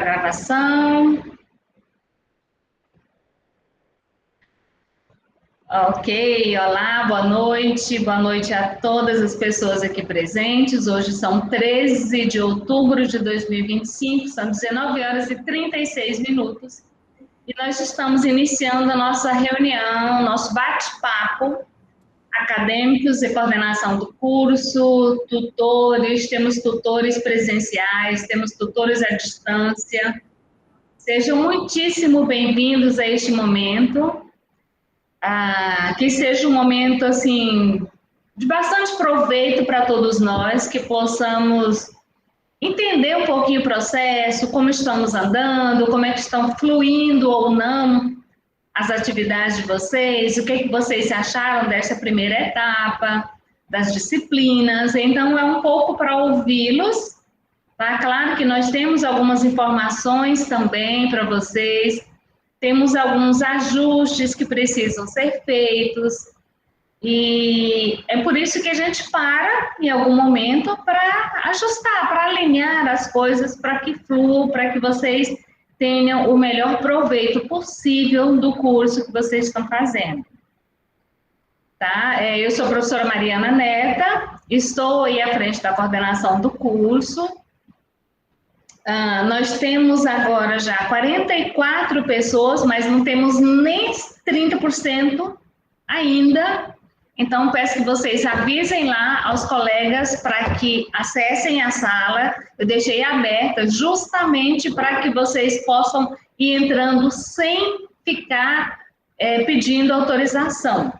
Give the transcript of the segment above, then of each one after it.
Gravação. Ok, olá, boa noite a todas as pessoas aqui presentes. Hoje são 13 de outubro de 2025, são 19 horas e 36 minutos e nós estamos iniciando a nossa reunião, nosso bate-papo, acadêmicos e coordenação do curso, tutores, temos tutores presenciais, temos tutores à distância. Sejam muitíssimo bem-vindos a este momento. Que seja um momento assim de bastante proveito para todos nós, que possamos entender um pouquinho o processo, como estamos andando, como é que estão fluindo ou não as atividades de vocês, o que é que vocês acharam dessa primeira etapa, das disciplinas. Então, é um pouco para ouvi-los, tá? Claro que nós temos algumas informações também para vocês, temos alguns ajustes que precisam ser feitos, e é por isso que a gente para em algum momento para ajustar, para alinhar as coisas, para que flua, para que vocês tenham o melhor proveito possível do curso que vocês estão fazendo. Tá? Eu sou a professora Mariana Neta, estou aí à frente da coordenação do curso. Nós temos agora já 44 pessoas, mas não temos nem 30% ainda. Então, peço que vocês avisem lá aos colegas para que acessem a sala. Eu deixei aberta justamente para que vocês possam ir entrando sem ficar pedindo autorização.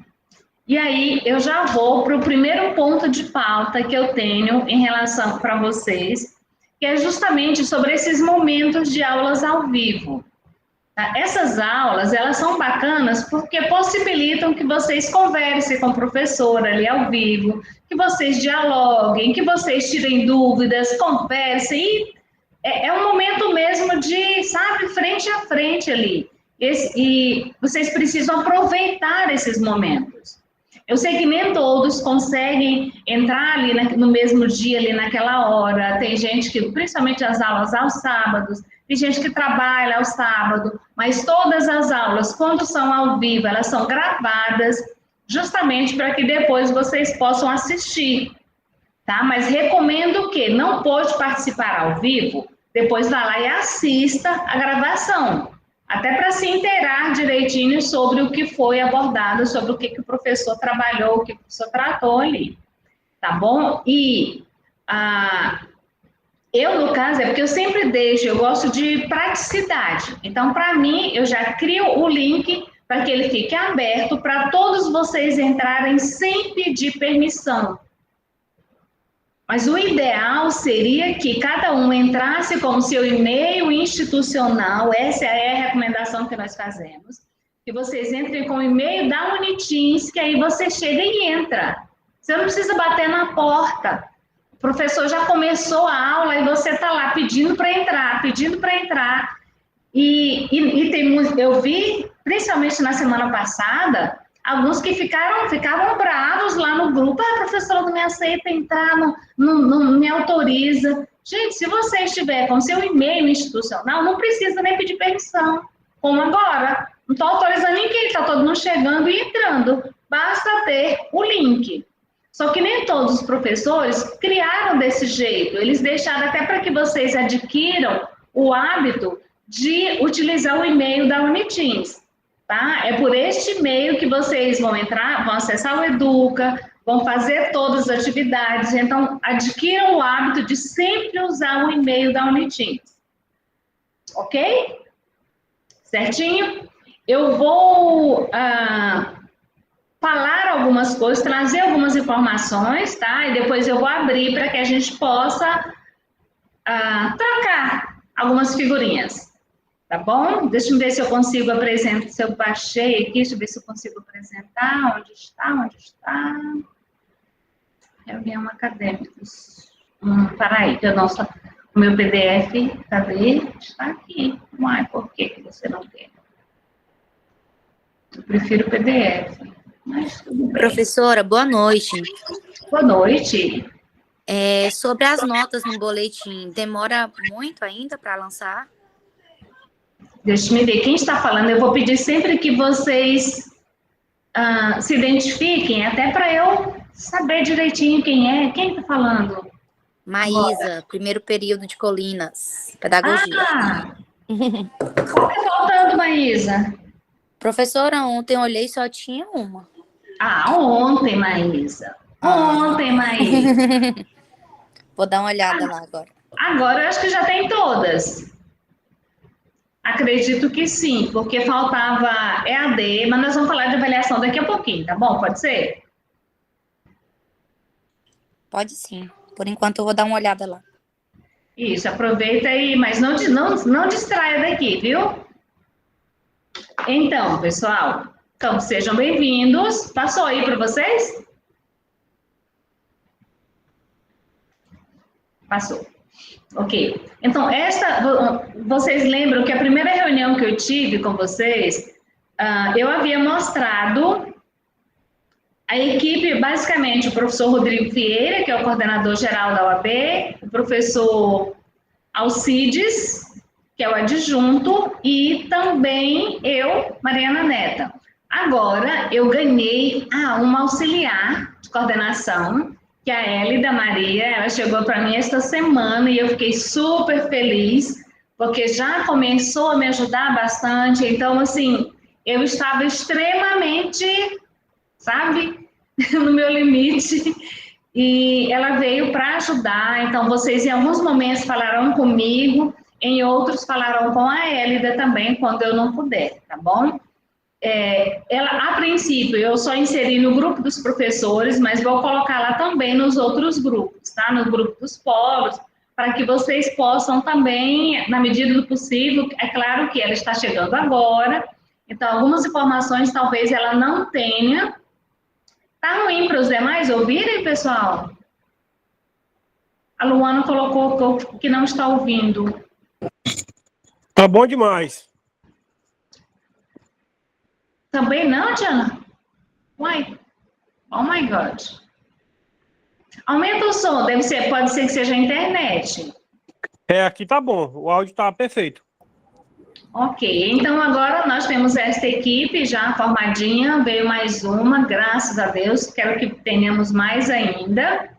E aí, eu já vou para o primeiro ponto de pauta que eu tenho em relação para vocês, que é justamente sobre esses momentos de aulas ao vivo. Tá? Essas aulas, elas são bacanas porque possibilitam que vocês conversem com o professor ali ao vivo, que vocês dialoguem, que vocês tirem dúvidas, conversem, e é um momento mesmo de, sabe, frente a frente ali. E vocês precisam aproveitar esses momentos. Eu sei que nem todos conseguem entrar ali no mesmo dia, ali naquela hora. Tem gente que, principalmente as aulas aos sábados, tem gente que trabalha ao sábado, mas todas as aulas, quando são ao vivo, elas são gravadas, justamente para que depois vocês possam assistir, tá? Mas recomendo que não pode participar ao vivo, depois vá lá e assista a gravação, até para se inteirar direitinho sobre o que foi abordado, sobre o que o professor trabalhou, o que o professor tratou ali, tá bom? E eu, no caso, é porque eu sempre deixo, eu gosto de praticidade. Então, para mim, eu já crio o link para que ele fique aberto para todos vocês entrarem sem pedir permissão. Mas o ideal seria que cada um entrasse com o seu e-mail institucional, essa é a recomendação que nós fazemos, que vocês entrem com o e-mail da Uniteams, que aí você chega e entra. Você não precisa bater na porta. O professor já começou a aula e você está lá pedindo para entrar, pedindo para entrar. E eu vi, principalmente na semana passada, alguns que ficavam bravos lá no grupo. A professora não me aceita entrar, não me autoriza. Gente, se você estiver com seu e-mail institucional, não precisa nem pedir permissão. Como agora, não estou autorizando ninguém, está todo mundo chegando e entrando. Basta ter o link. Só que nem todos os professores criaram desse jeito. Eles deixaram até para que vocês adquiram o hábito de utilizar o e-mail da Uniteams. Tá? É por este e-mail que vocês vão entrar, vão acessar o Educa, vão fazer todas as atividades. Então, adquiram o hábito de sempre usar o e-mail da Uniteams. Ok? Certinho? Eu vou falar algumas coisas, trazer algumas informações, tá? E depois eu vou abrir para que a gente possa trocar algumas figurinhas. Tá bom? Deixa eu ver se eu consigo apresentar, se eu baixei aqui, deixa eu ver se eu consigo apresentar. Onde está? Reunião acadêmicos. Peraí, que eu não só... O meu PDF, cadê? Está aqui. Uai, por que você não tem? Eu prefiro o PDF, mas tudo bem. Professora, boa noite. Boa noite. Sobre as notas no boletim, demora muito ainda para lançar? Deixa eu ver quem está falando. Eu vou pedir sempre que vocês se identifiquem, até para eu saber direitinho quem é. Quem está falando? Maísa, primeiro período de Colinas, pedagogia. Qual que está faltando, Maísa? Professora, ontem eu olhei e só tinha uma. Ontem, Maísa. Ontem, Maísa. Vou dar uma olhada lá agora. Agora eu acho que já tem todas. Acredito que sim, porque faltava EAD, mas nós vamos falar de avaliação daqui a pouquinho, tá bom? Pode ser? Pode sim. Por enquanto eu vou dar uma olhada lá. Isso, aproveita aí, mas não distraia daqui, viu? Então, pessoal, sejam bem-vindos. Passou aí para vocês? Passou. Ok. Então, vocês lembram que a primeira reunião que eu tive com vocês, eu havia mostrado a equipe, basicamente, o professor Rodrigo Vieira, que é o coordenador geral da UAB, o professor Alcides, que é o adjunto, e também eu, Mariana Neta. Agora, eu ganhei uma auxiliar de coordenação, que é a Elida Maria. Ela chegou para mim esta semana e eu fiquei super feliz, porque já começou a me ajudar bastante. Então, assim, eu estava extremamente, sabe, no meu limite, e ela veio para ajudar. Então, vocês em alguns momentos falarão comigo, em outros falarão com a Elida também, quando eu não puder, tá bom? A princípio, eu só inseri no grupo dos professores, mas vou colocar lá também nos outros grupos, tá? No grupo dos polos, para que vocês possam também, na medida do possível, é claro que ela está chegando agora, então algumas informações talvez ela não tenha. Tá ruim para os demais ouvirem, pessoal? A Luana colocou que não está ouvindo. Tá bom demais. Também não, Diana? Uai. Oh my God. Aumenta o som, pode ser que seja a internet. Aqui tá bom, o áudio tá perfeito. Ok, então agora nós temos esta equipe já formadinha, veio mais uma, graças a Deus, quero que tenhamos mais ainda,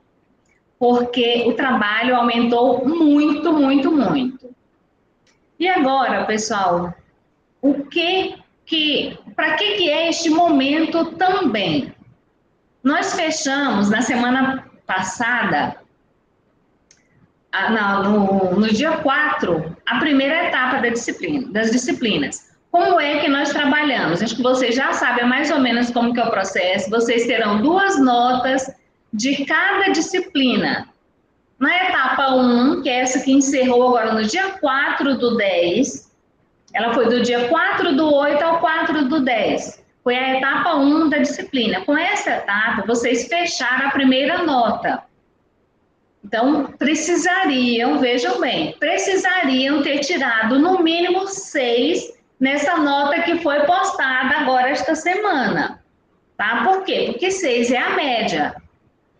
porque o trabalho aumentou muito, muito, muito. E agora, pessoal, para que é este momento também? Nós fechamos na semana passada, no dia 4, a primeira etapa das disciplinas. Como é que nós trabalhamos? Acho que vocês já sabem mais ou menos como que é o processo. Vocês terão 2 notas de cada disciplina. Na etapa 1, que é essa que encerrou agora no dia 4/10, ela foi do dia 4/8 ao 4/10. Foi a etapa 1 da disciplina. Com essa etapa, vocês fecharam a primeira nota. Então, vejam bem, precisariam ter tirado no mínimo 6 nessa nota que foi postada agora esta semana. Tá? Por quê? Porque 6 é a média.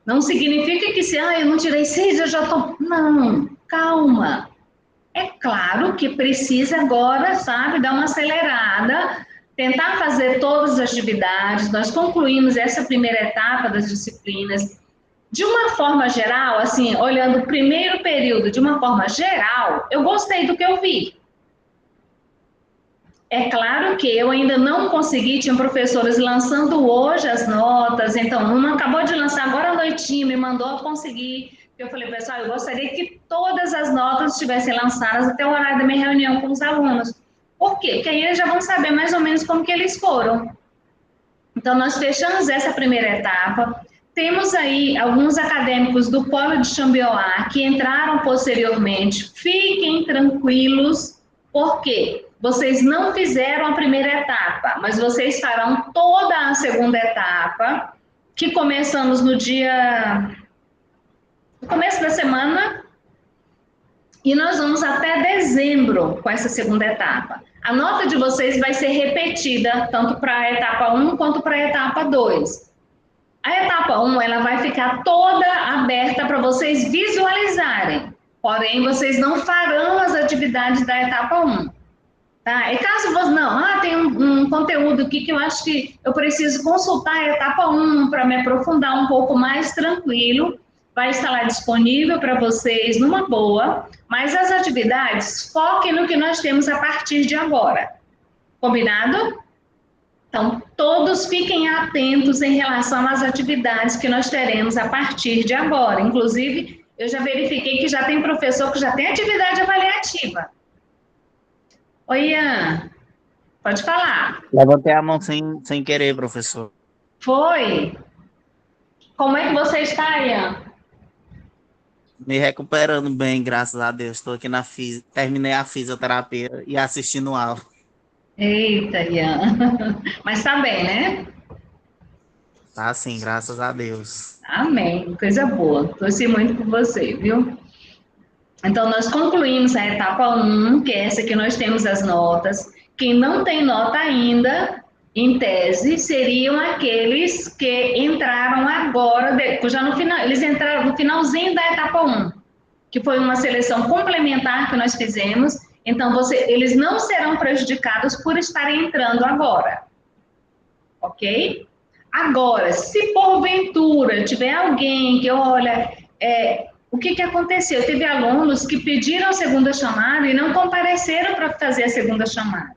Não significa que se eu não tirei 6, eu já estou... Não, calma. É claro que precisa agora, sabe, dar uma acelerada, tentar fazer todas as atividades. Nós concluímos essa primeira etapa das disciplinas. De uma forma geral, assim, olhando o primeiro período de uma forma geral, eu gostei do que eu vi. É claro que eu ainda não consegui, tinha professores lançando hoje as notas, então uma acabou de lançar agora à noitinha, me mandou a conseguir. Eu falei, pessoal, eu gostaria que todas as notas estivessem lançadas até o horário da minha reunião com os alunos. Por quê? Porque aí eles já vão saber mais ou menos como que eles foram. Então, nós fechamos essa primeira etapa. Temos aí alguns acadêmicos do Polo de Xambioá que entraram posteriormente. Fiquem tranquilos, porque vocês não fizeram a primeira etapa, mas vocês farão toda a segunda etapa, que começamos no começo da semana, e nós vamos até dezembro com essa segunda etapa. A nota de vocês vai ser repetida, tanto para a etapa 1 quanto para a etapa 2. A etapa 1, ela vai ficar toda aberta para vocês visualizarem, porém, vocês não farão as atividades da etapa 1. Tá? E caso você não, tem um conteúdo aqui que eu acho que eu preciso consultar a etapa 1 para me aprofundar um pouco mais tranquilo, vai estar lá disponível para vocês numa boa, mas as atividades, foquem no que nós temos a partir de agora. Combinado? Então, todos fiquem atentos em relação às atividades que nós teremos a partir de agora. Inclusive, eu já verifiquei que já tem professor que já tem atividade avaliativa. Oi, Ian, pode falar. Levantei a mão sem querer, professor. Foi? Como é que você está, Ian? Me recuperando bem, graças a Deus. Estou aqui terminei a fisioterapia e assistindo aula. Eita, Ian. Mas tá bem, né? Tá sim, graças a Deus. Amém, coisa boa. Torci muito por você, viu? Então, nós concluímos a etapa 1, que é essa que nós temos as notas. Quem não tem nota ainda, em tese, seriam aqueles que entraram agora, já no final, eles entraram no finalzinho da etapa 1, que foi uma seleção complementar que nós fizemos. Então, eles não serão prejudicados por estarem entrando agora. Ok? Agora, se porventura tiver alguém que, olha, o que aconteceu? Teve alunos que pediram a segunda chamada e não compareceram para fazer a segunda chamada.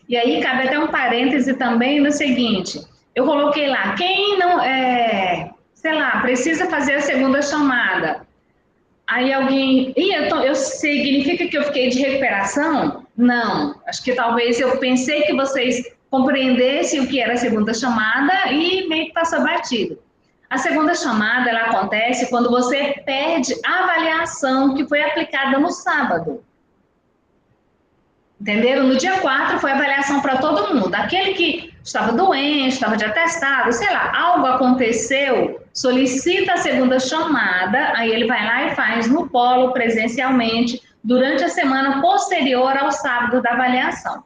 E aí, cabe até um parêntese também no seguinte, eu coloquei lá, quem não, precisa fazer a segunda chamada, aí alguém, significa que eu fiquei de recuperação? Não, acho que talvez eu pensei que vocês compreendessem o que era a segunda chamada e meio que passou batido. A segunda chamada, ela acontece quando você perde a avaliação que foi aplicada no sábado. Entenderam? No dia 4 foi avaliação para todo mundo. Aquele que estava doente, estava de atestado, sei lá, algo aconteceu, solicita a segunda chamada, aí ele vai lá e faz no polo presencialmente durante a semana posterior ao sábado da avaliação.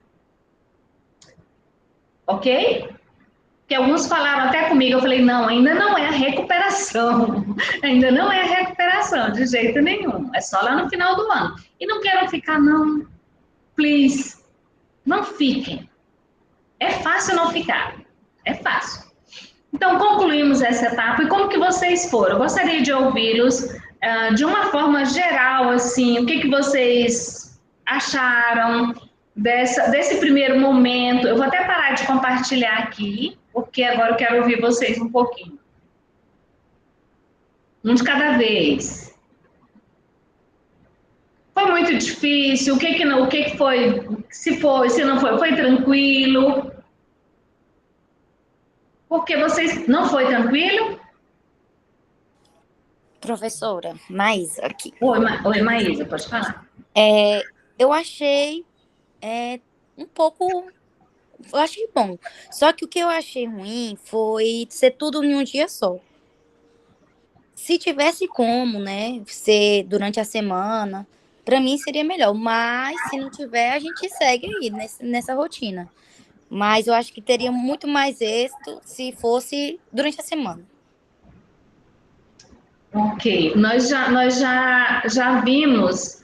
Ok? Que alguns falaram até comigo, eu falei, não, ainda não é a recuperação, ainda não é a recuperação, de jeito nenhum, é só lá no final do ano. E não quero ficar, não, please, não fiquem. É fácil não ficar, é fácil. Então, concluímos essa etapa, e como que vocês foram? Eu gostaria de ouvi-los de uma forma geral, assim, o que vocês acharam desse primeiro momento. Eu vou até parar de compartilhar aqui, porque agora eu quero ouvir vocês um pouquinho. Um de cada vez. Foi muito difícil? O que foi? Se não foi, foi tranquilo? Porque vocês não foi tranquilo? Professora, Maísa aqui. Oi, Maísa, pode falar. Eu achei um pouco... Eu achei bom. Só que o que eu achei ruim foi ser tudo em um dia só. Se tivesse como, né, ser durante a semana, para mim seria melhor. Mas se não tiver, a gente segue aí nessa rotina. Mas eu acho que teria muito mais êxito se fosse durante a semana. Ok, nós já vimos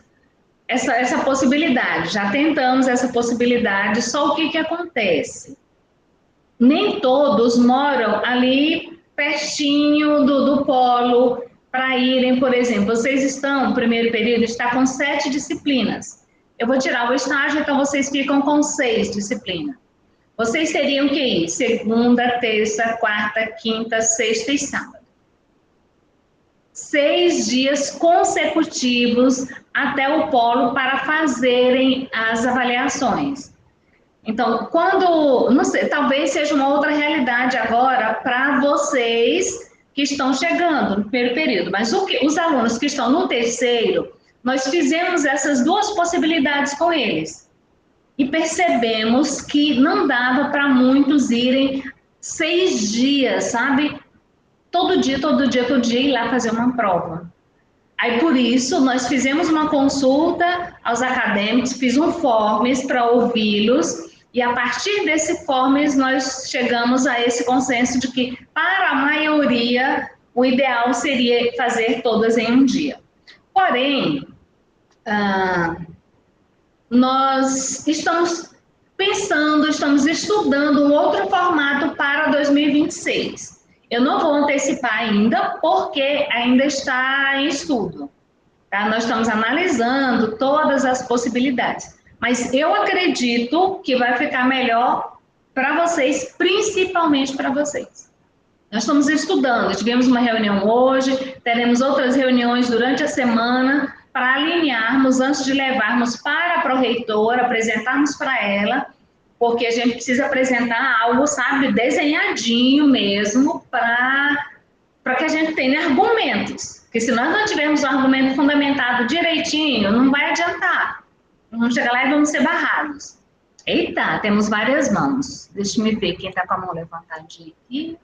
essa possibilidade, já tentamos essa possibilidade, só o que acontece? Nem todos moram ali pertinho do polo para irem, por exemplo, vocês estão, no primeiro período, está com 7 disciplinas. Eu vou tirar o estágio, então vocês ficam com 6 disciplinas. Vocês teriam que ir segunda, terça, quarta, quinta, sexta e sábado. 6 dias consecutivos até o polo para fazerem as avaliações. Então, não sei, talvez seja uma outra realidade agora para vocês que estão chegando no primeiro período, mas os alunos que estão no terceiro, nós fizemos essas 2 possibilidades com eles. E percebemos que não dava para muitos irem 6 dias, sabe? Todo dia, ir lá fazer uma prova. Aí, por isso, nós fizemos uma consulta aos acadêmicos, fiz um forms para ouvi-los, e a partir desse forms nós chegamos a esse consenso de que, para a maioria, o ideal seria fazer todas em um dia. Porém, nós estamos pensando, estamos estudando um outro formato para 2026. Eu não vou antecipar ainda, porque ainda está em estudo. Tá? Nós estamos analisando todas as possibilidades. Mas eu acredito que vai ficar melhor para vocês, principalmente para vocês. Nós estamos estudando, tivemos uma reunião hoje, teremos outras reuniões durante a semana para alinharmos antes de levarmos para a pró-reitora, apresentarmos para ela, porque a gente precisa apresentar algo, sabe, desenhadinho mesmo, para que a gente tenha argumentos. Porque se nós não tivermos um argumento fundamentado direitinho, não vai adiantar. Vamos chegar lá e vamos ser barrados. Eita, temos várias mãos. Deixa eu ver quem está com a mão levantadinha aqui.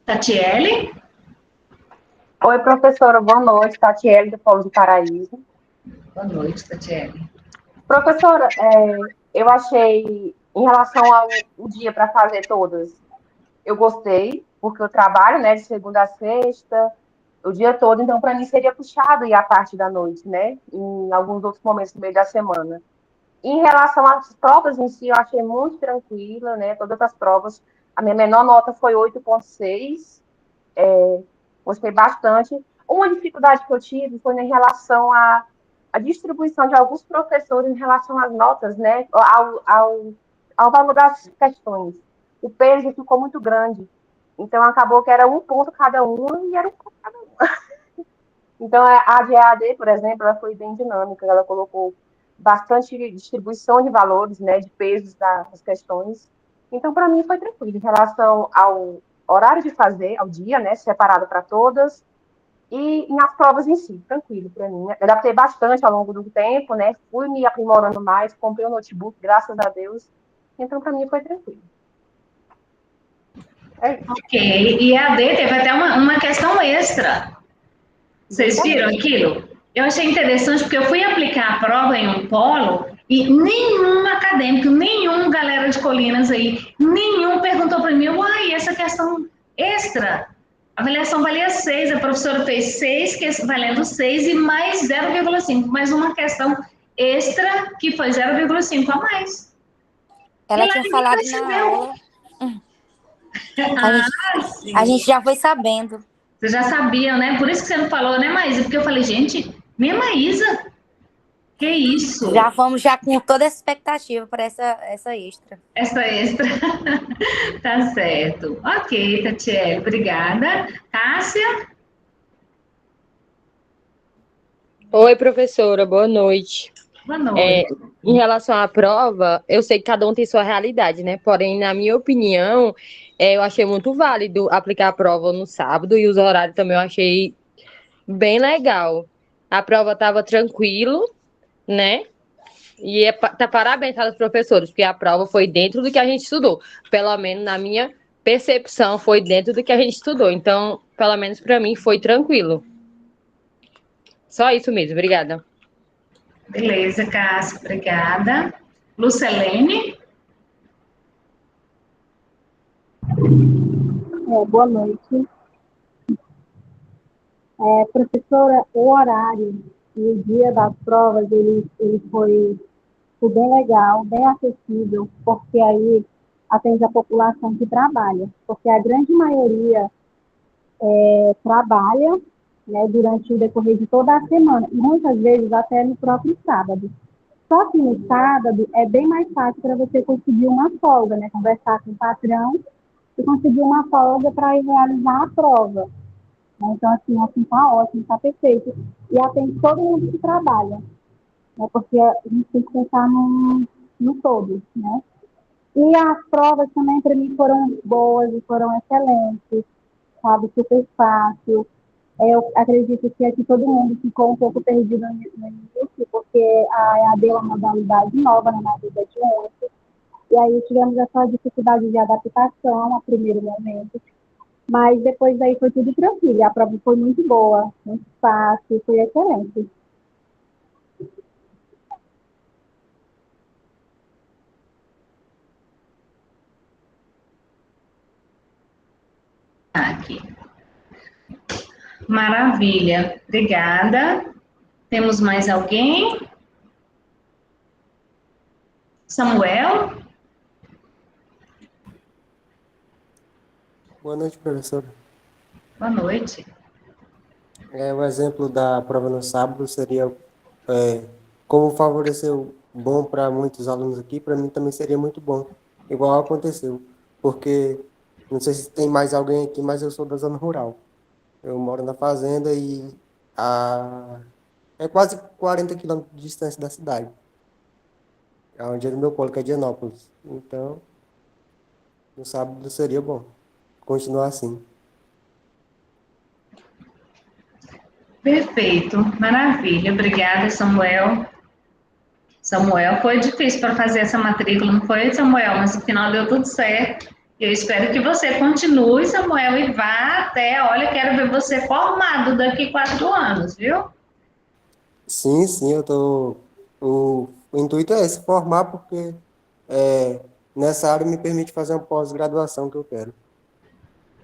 Tatiele? Oi, professora, boa noite. Tatiele, do Polo do Paraíso. Boa noite, Tatiele. Professora, eu achei, em relação ao dia para fazer todas, eu gostei, porque eu trabalho, né, de segunda a sexta, o dia todo, então para mim seria puxado ir a parte da noite, né, em alguns outros momentos do meio da semana. Em relação às provas em si, eu achei muito tranquila, né, todas as provas. A minha menor nota foi 8,6, gostei bastante. Uma dificuldade que eu tive foi em relação à distribuição de alguns professores em relação às notas, né, ao valor das questões. O peso ficou muito grande. Então, acabou que era um ponto cada um e era um ponto cada um. Então, a de EAD, por exemplo, ela foi bem dinâmica. Ela colocou bastante distribuição de valores, né, de pesos das questões. Então, para mim, foi tranquilo. Em relação ao horário de fazer, ao dia, né, separado para todas, e nas provas em si, tranquilo para mim. Eu adaptei bastante ao longo do tempo, né, fui me aprimorando mais, comprei um notebook, graças a Deus. Então, para mim, foi tranquilo. Ok, e a D teve até uma questão extra. Vocês viram aquilo? Eu achei interessante porque eu fui aplicar a prova em um polo e nenhum acadêmico, nenhum galera de Colinas aí, nenhum perguntou para mim, uai, essa questão extra, a avaliação valia 6, a professora fez 6, valendo 6 e mais 0,5, mais uma questão extra que foi 0,5 a mais. Ela tinha falado na aula. A gente já foi sabendo. Vocês já sabiam, né? Por isso que você não falou, né, Maísa? Porque eu falei, gente, minha Maísa, que isso? Já fomos já com toda essa expectativa para essa extra. Essa extra. Tá certo. Ok, Tatiele, obrigada. Cássia? Oi, professora, boa noite. Boa noite. Em relação à prova, eu sei que cada um tem sua realidade, né? Porém, na minha opinião, eu achei muito válido aplicar a prova no sábado e os horários também eu achei bem legal. A prova estava tranquilo, né? E parabéns aos professores, porque a prova foi dentro do que a gente estudou. Pelo menos na minha percepção, foi dentro do que a gente estudou. Então, pelo menos para mim, foi tranquilo. Só isso mesmo, obrigada. Beleza, Cássia, obrigada. Lucelene? Boa noite. Professora, o horário e o dia das provas, ele foi bem legal, bem acessível, porque aí atende a população que trabalha, porque a grande maioria trabalha, né, durante o decorrer de toda a semana, e muitas vezes até no próprio sábado. Só que no sábado é bem mais fácil para você conseguir uma folga, né, conversar com o patrão e conseguir uma folga para ir realizar a prova. Então, assim tá ótimo, tá perfeito. E atende todo mundo que trabalha, né? Porque a gente tem que pensar no todo, né? E as provas também, para mim, foram boas e foram excelentes, sabe? Super fácil. Eu acredito que aqui todo mundo ficou um pouco perdido no início, porque a EAD é uma modalidade nova, né, na vida de ontem. E aí tivemos essa dificuldade de adaptação a primeiro momento. Mas depois daí foi tudo tranquilo. A prova foi muito boa, muito fácil, foi excelente. Aqui. Maravilha, obrigada. Temos mais alguém? Samuel? Boa noite, professora. Boa noite. O exemplo da prova no sábado seria como favoreceu bom para muitos alunos aqui, para mim também seria muito bom, igual aconteceu, porque não sei se tem mais alguém aqui, mas eu sou da zona rural. Eu moro na fazenda e é quase 40 quilômetros de distância da cidade, onde é do meu polo, que é Dianópolis. Então, no sábado seria bom continuar assim. Perfeito, maravilha. Obrigada, Samuel. Samuel, foi difícil para fazer essa matrícula, não foi, Samuel? Mas no final deu tudo certo. Eu espero que você continue, Samuel, e vá até, olha, quero ver você formado daqui 4 anos, viu? Sim, o intuito é esse, formar, porque nessa área me permite fazer uma pós-graduação que eu quero.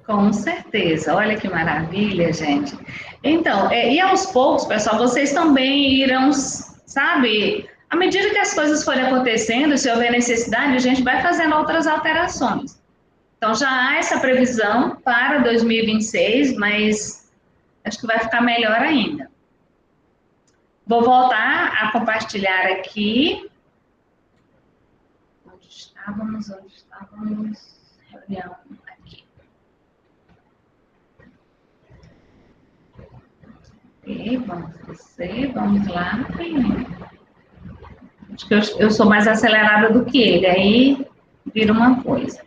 Com certeza, olha que maravilha, gente. Então, e aos poucos, pessoal, vocês também irão, sabe, à medida que as coisas forem acontecendo, se houver necessidade, a gente vai fazendo outras alterações. Então, já há essa previsão para 2026, mas acho que vai ficar melhor ainda. Vou voltar a compartilhar aqui. Onde estávamos? Reunião aqui. E vamos lá. Acho que eu sou mais acelerada do que ele, aí vira uma coisa.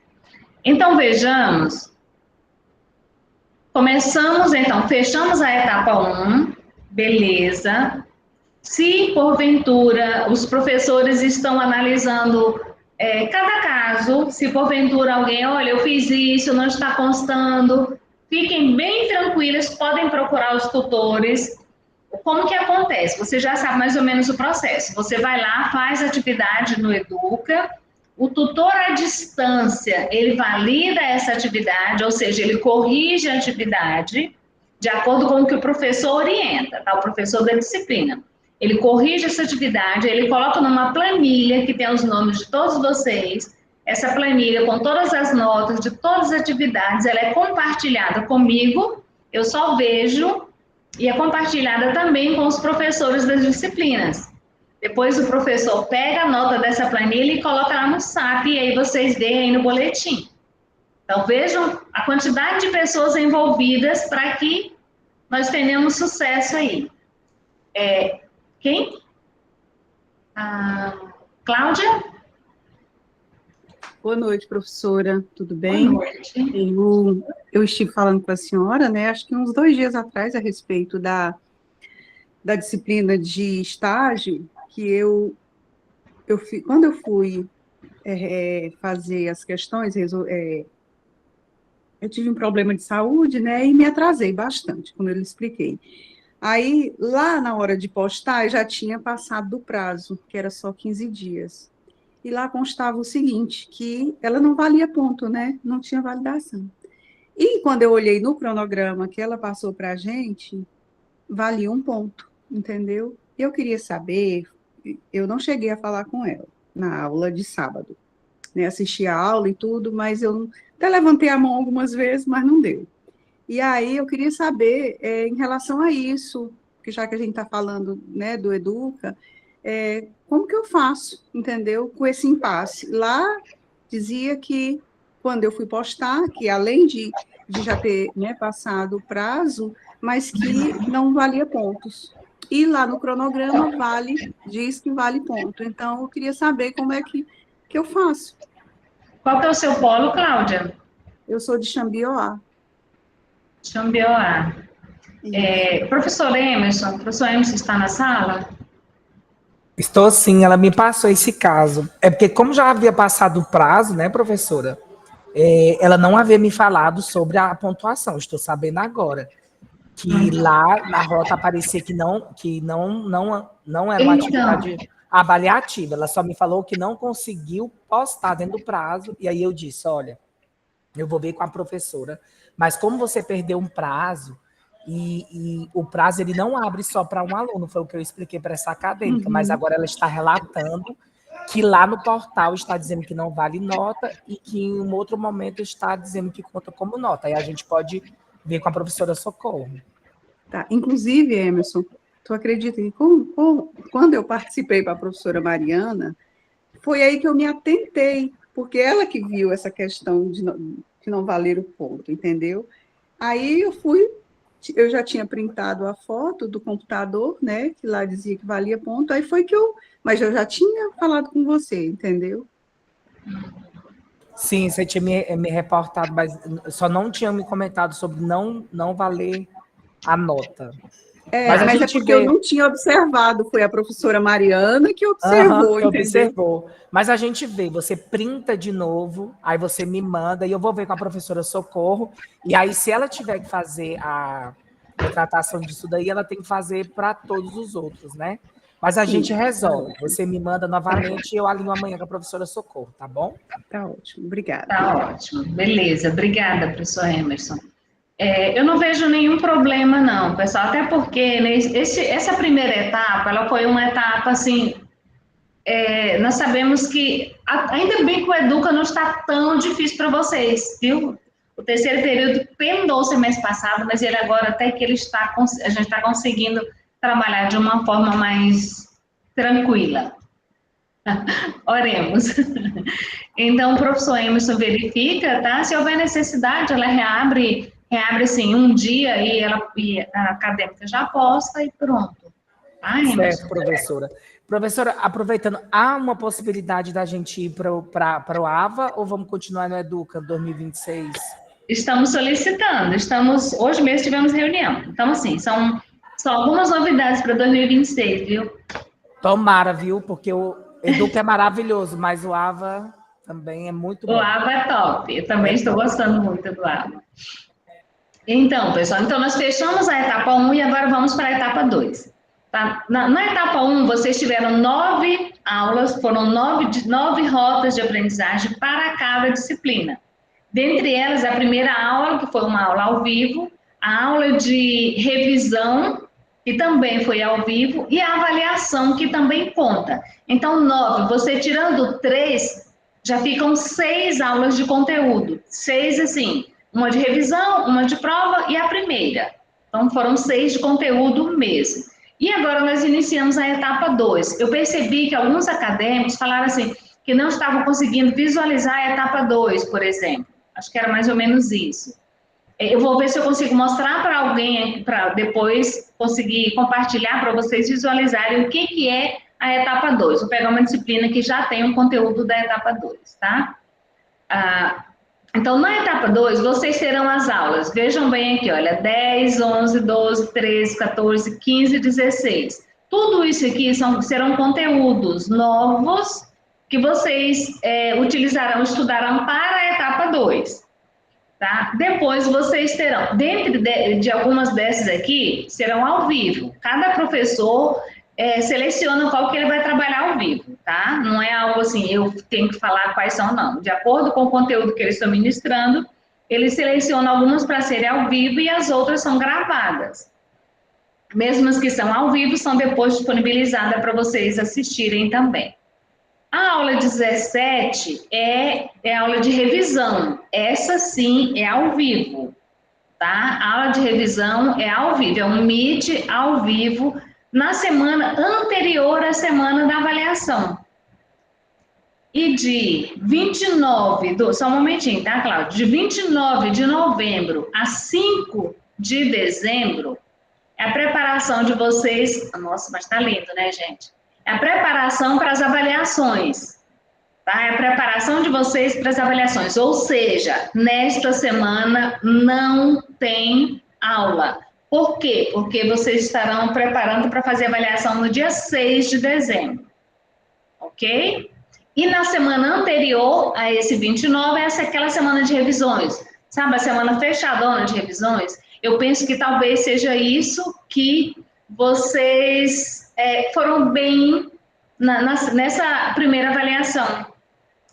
Então, vejamos. Começamos, então, fechamos a etapa 1, beleza. Se, porventura, os professores estão analisando cada caso, se porventura alguém, olha, eu fiz isso, não está constando, fiquem bem tranquilas, podem procurar os tutores. Como que acontece? Você já sabe mais ou menos o processo. Você vai lá, faz atividade no Educa, o tutor à distância, ele valida essa atividade, ou seja, ele corrige a atividade de acordo com o que o professor orienta, tá? O professor da disciplina. Ele corrige essa atividade, ele coloca numa planilha que tem os nomes de todos vocês. Essa planilha com todas as notas de todas as atividades, ela é compartilhada comigo, eu só vejo, e é compartilhada também com os professores das disciplinas. Depois o professor pega a nota dessa planilha e coloca lá no SAP, e aí vocês veem aí no boletim. Então vejam a quantidade de pessoas envolvidas para que nós tenhamos sucesso aí. Quem? Cláudia? Boa noite, professora. Tudo bem? Boa noite. Eu estive falando com a senhora, né? Acho que uns 2 dias atrás, a respeito da disciplina de estágio, que quando eu fui fazer as questões, eu tive um problema de saúde, né? E me atrasei bastante, como eu lhe expliquei. Aí, lá na hora de postar, eu já tinha passado do prazo, que era só 15 dias. E lá constava o seguinte, que ela não valia ponto, né? Não tinha validação. E quando eu olhei no cronograma que ela passou para a gente, valia 1 ponto, entendeu? Eu queria saber, eu não cheguei a falar com ela na aula de sábado, né? Assisti a aula e tudo, mas eu até levantei a mão algumas vezes, mas não deu. E aí eu queria saber, em relação a isso, porque já que a gente está falando, né, do Educa, como que eu faço, entendeu, com esse impasse? Lá dizia que, quando eu fui postar, que além de já ter, né, passado o prazo, mas que não valia pontos. E lá no cronograma diz que vale ponto. Então, eu queria saber como é que eu faço. Qual que é o seu polo, Cláudia? Eu sou de Xambioá. Xambioá. Professor Emerson está na sala? Estou sim, ela me passou esse caso. É porque, como já havia passado o prazo, né, professora, ela não havia me falado sobre a pontuação. Estou sabendo agora que lá na rota aparecia que não era uma atividade avaliativa. Ela só me falou que não conseguiu postar dentro do prazo. E aí eu disse, olha, eu vou ver com a professora, mas como você perdeu um prazo, e o prazo ele não abre só para um aluno, foi o que eu expliquei para essa acadêmica, mas agora ela está relatando que lá no portal está dizendo que não vale nota e que em um outro momento está dizendo que conta como nota. Aí a gente pode ver com a professora Socorro. Tá. Inclusive, Emerson, tu acredita que quando eu participei com a professora Mariana, foi aí que eu me atentei, porque ela que viu essa questão de não valer o ponto, entendeu? Aí eu já tinha printado a foto do computador, né, que lá dizia que valia ponto, aí foi que mas eu já tinha falado com você, entendeu? Sim, você tinha me reportado, mas só não tinha me comentado sobre não valer a nota. Mas é porque eu não tinha observado, foi a professora Mariana que observou, que entendeu? observou. Mas a gente vê, você printa de novo, aí você me manda, e eu vou ver com a professora Socorro, e aí se ela tiver que fazer a retratação disso daí, ela tem que fazer para todos os outros, né? Mas a gente resolve. Você me manda novamente e eu alinho amanhã com a professora Socorro, tá bom? Tá ótimo, obrigada. Tá ótimo, beleza. Obrigada, professor Emerson. Eu não vejo nenhum problema, não, pessoal, até porque essa primeira etapa, ela foi uma etapa, assim, nós sabemos que, ainda bem que o Educa não está tão difícil para vocês, viu? O terceiro período pendou semestre passado, mas ele agora, até que a gente está conseguindo trabalhar de uma forma mais tranquila. Oremos. Então, o professor Emerson verifica, tá? Se houver necessidade, ela reabre assim, um dia e a acadêmica já posta e pronto. Tá, Emerson? Certo, professora. Professora, aproveitando, há uma possibilidade da gente ir para o AVA ou vamos continuar no Educa 2026? Estamos solicitando, hoje mesmo tivemos reunião. Então, assim, são algumas novidades para 2026, viu? Tomara, viu? Porque o Educa é maravilhoso, mas o AVA também é muito bom. O AVA é top, eu também estou gostando muito do AVA. Então, pessoal, nós fechamos a etapa 1 e agora vamos para a etapa 2. Tá? Na etapa 1, vocês tiveram 9 aulas, foram 9 rotas de aprendizagem para cada disciplina. Dentre elas, a primeira aula, que foi uma aula ao vivo, a aula de revisão, que também foi ao vivo, e a avaliação, que também conta. Então, 9, você tirando 3, já ficam 6 aulas de conteúdo. 6, assim, uma de revisão, uma de prova e a primeira. Então, foram 6 de conteúdo mesmo. E agora nós iniciamos a etapa 2. Eu percebi que alguns acadêmicos falaram assim, que não estavam conseguindo visualizar a etapa 2, por exemplo. Acho que era mais ou menos isso. Eu vou ver se eu consigo mostrar para alguém, para depois conseguir compartilhar para vocês visualizarem o que é a etapa 2. Vou pegar uma disciplina que já tem um conteúdo da etapa 2, tá? Então, na etapa 2, vocês terão as aulas. Vejam bem aqui, olha, 10, 11, 12, 13, 14, 15, 16. Tudo isso aqui serão conteúdos novos que vocês estudarão para a etapa 2. Tá? Depois vocês terão, dentro de algumas dessas aqui, serão ao vivo. Cada professor seleciona qual que ele vai trabalhar ao vivo, tá? Não é algo assim, eu tenho que falar quais são, não. De acordo com o conteúdo que eles estão ministrando, eles selecionam algumas para serem ao vivo e as outras são gravadas. Mesmo as que são ao vivo, são depois disponibilizadas para vocês assistirem também. A aula 17 é a aula de revisão. Essa sim é ao vivo, tá? A aula de revisão é ao vivo, é um Meet ao vivo na semana anterior à semana da avaliação. E de 29, só um momentinho, tá, Cláudia? De 29 de novembro a 5 de dezembro, é a preparação de vocês... Nossa, mas tá lindo, né, gente? É a preparação para as avaliações, tá? É a preparação de vocês para as avaliações. Ou seja, nesta semana não tem aula. Por quê? Porque vocês estarão preparando para fazer a avaliação no dia 6 de dezembro. Ok? E na semana anterior a esse 29, essa é aquela semana de revisões. Sabe, a semana fechadona de revisões? Eu penso que talvez seja isso que vocês foram bem nessa primeira avaliação.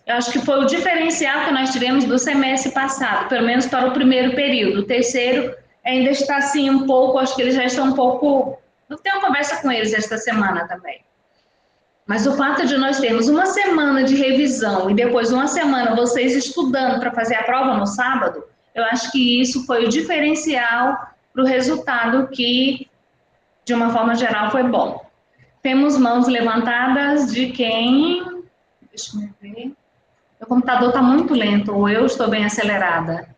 Eu acho que foi o diferencial que nós tivemos do semestre passado, pelo menos para o primeiro período. O terceiro ainda está assim um pouco, acho que eles já estão um pouco... Eu tenho uma conversa com eles esta semana também. Mas o fato de nós termos uma semana de revisão e depois uma semana vocês estudando para fazer a prova no sábado, eu acho que isso foi o diferencial para o resultado que, de uma forma geral, foi bom. Temos mãos levantadas de quem... Deixa eu ver. O computador está muito lento, ou eu estou bem acelerada.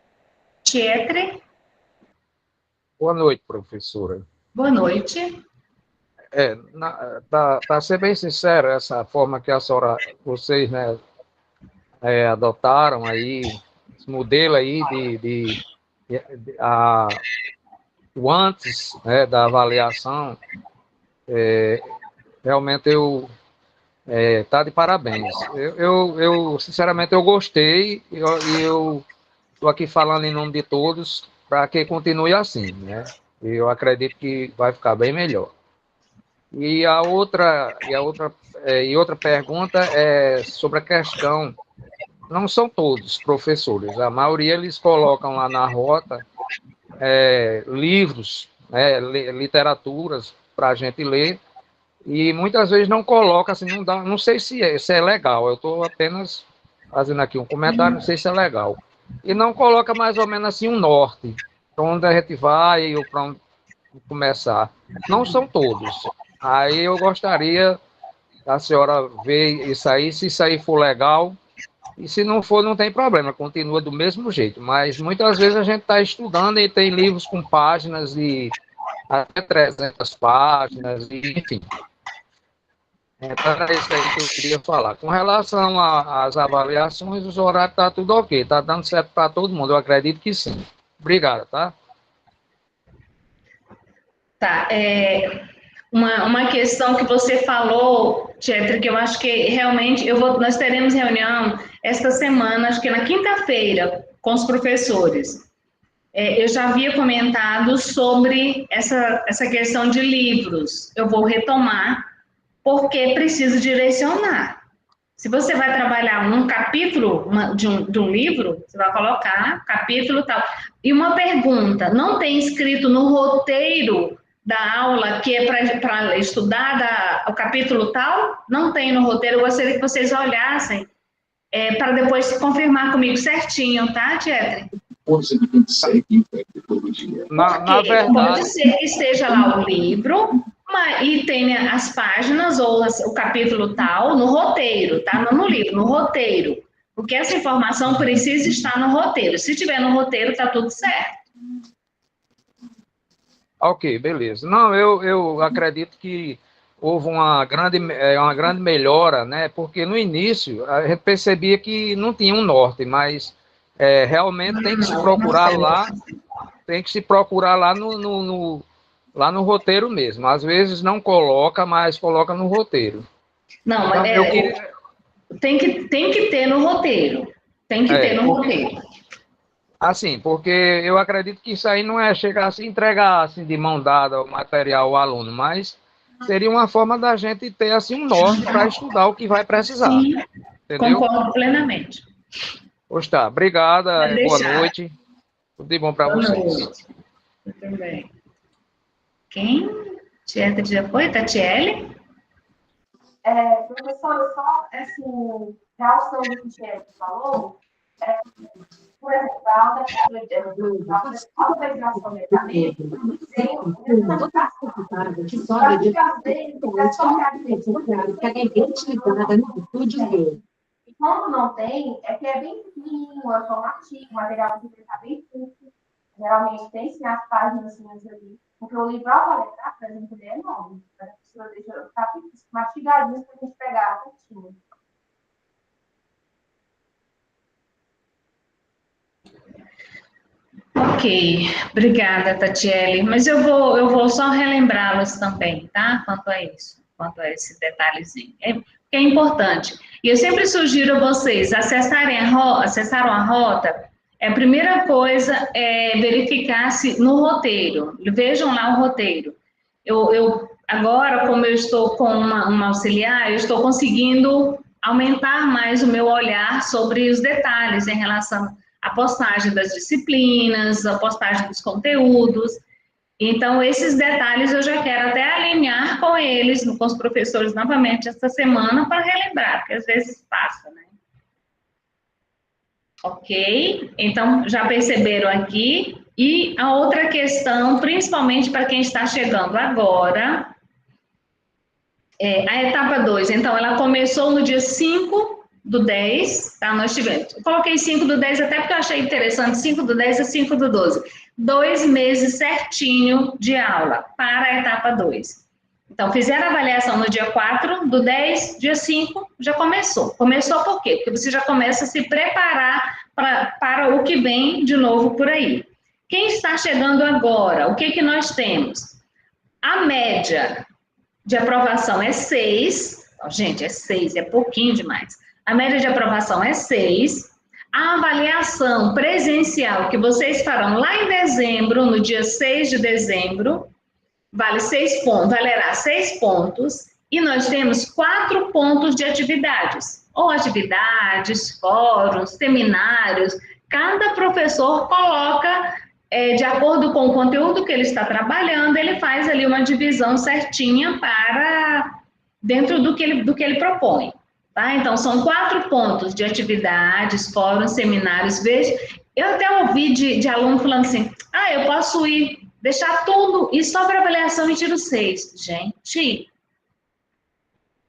Tietre. Boa noite, professora. Boa noite. Para ser bem sincero, essa forma que vocês, né, adotaram aí, esse modelo aí o antes, né, da avaliação, realmente tá de parabéns. Sinceramente, eu gostei, e eu estou aqui falando em nome de todos para que continue assim, né? Eu acredito que vai ficar bem melhor. E outra pergunta é sobre a questão, não são todos professores, a maioria eles colocam lá na rota livros, né, literaturas para a gente ler, e muitas vezes não coloca, assim, não sei se é legal, eu estou apenas fazendo aqui um comentário, não sei se é legal. E não coloca mais ou menos assim um norte, para onde a gente vai ou para onde começar. Não são todos. Aí eu gostaria da senhora ver isso aí, se isso aí for legal, e se não for, não tem problema, continua do mesmo jeito. Mas muitas vezes a gente está estudando e tem livros com páginas de até 300 páginas, enfim. Então era isso aí que eu queria falar. Com relação às avaliações, os horários está tudo ok, está dando certo para todo mundo, eu acredito que sim. Obrigado, tá? Tá, uma questão que você falou, Tietra, que eu acho que realmente nós teremos reunião esta semana, acho que na quinta-feira, com os professores. Eu já havia comentado sobre essa questão de livros. Eu vou retomar, porque preciso direcionar. Se você vai trabalhar um capítulo de um livro, você vai colocar capítulo tal. E uma pergunta, não tem escrito no roteiro da aula que é para estudar o capítulo tal? Não tem no roteiro, eu gostaria que vocês olhassem para depois confirmar comigo certinho, tá, Tietre? Na verdade... Pode ser que esteja lá o livro e tenha as páginas ou o capítulo tal no roteiro, tá? Não no livro, no roteiro. Porque essa informação precisa estar no roteiro. Se tiver no roteiro, tá tudo certo. Ok, beleza. Não, eu acredito que houve uma grande melhora, né? Porque no início a gente percebia que não tinha um norte, mas realmente tem que se procurar lá lá no roteiro mesmo. Às vezes não coloca, mas coloca no roteiro. Não, então, tem que ter no roteiro. Tem que ter no roteiro. Assim, porque eu acredito que isso aí não é chegar assim, entregar assim, de mão dada o material ao aluno, mas seria uma forma da gente ter assim, um norte para estudar o que vai precisar. Sim, entendeu? Concordo plenamente. Pois tá, obrigada, boa noite. Tudo de bom para vocês. Noite. Muito bem. Quem? Tietre já foi? Tatiele? Professora, só assim, realçando o que o Tietre falou, por exemplo, a alfabetização mecanismo tem uma e quando não tem, é que é bem pequenininho, é só um artigo, o material que está bem curto. Geralmente tem sim as páginas ali, porque o livro ao letrar, por exemplo, ele é enorme. A pessoa deixa capítulos mastigadinhos para a gente pegar curtinho. Ok, obrigada, Tatiele. Mas eu vou só relembrá-los também, tá? Quanto a isso, quanto a esse detalhezinho. É importante. E eu sempre sugiro a vocês acessaram a rota. A primeira coisa é verificar se no roteiro. Vejam lá o roteiro. Agora, como eu estou com uma auxiliar, eu estou conseguindo aumentar mais o meu olhar sobre os detalhes em relação à postagem das disciplinas, a postagem dos conteúdos. Então, esses detalhes eu já quero até alinhar com eles, com os professores novamente esta semana, para relembrar, porque às vezes passa, né? Ok? Então, já perceberam aqui. E a outra questão, principalmente para quem está chegando agora, é a etapa 2. Então, ela começou no dia 5/10, tá? Nós tivemos. Eu coloquei 5/10 até porque eu achei interessante, 5/10 a 5/12. 2 meses certinho de aula para a etapa 2. Então, fizeram a avaliação no dia 4/10, dia 5 já começou. Começou por quê? Porque você já começa a se preparar para o que vem de novo por aí. Quem está chegando agora, o que que nós temos? A média de aprovação é 6. Gente, é 6, é pouquinho demais. A média de aprovação é 6. A avaliação presencial que vocês farão lá em dezembro, no dia 6 de dezembro, vale 6 pontos, valerá 6 pontos. E nós temos 4 pontos de atividades. Ou atividades, fóruns, seminários. Cada professor coloca, de acordo com o conteúdo que ele está trabalhando, ele faz ali uma divisão certinha para dentro do que ele propõe. Tá? Então, são 4 pontos de atividades, fóruns, seminários. Veja, eu até ouvi de aluno falando assim, eu posso ir, deixar tudo e só para avaliação e tiro 6. Gente,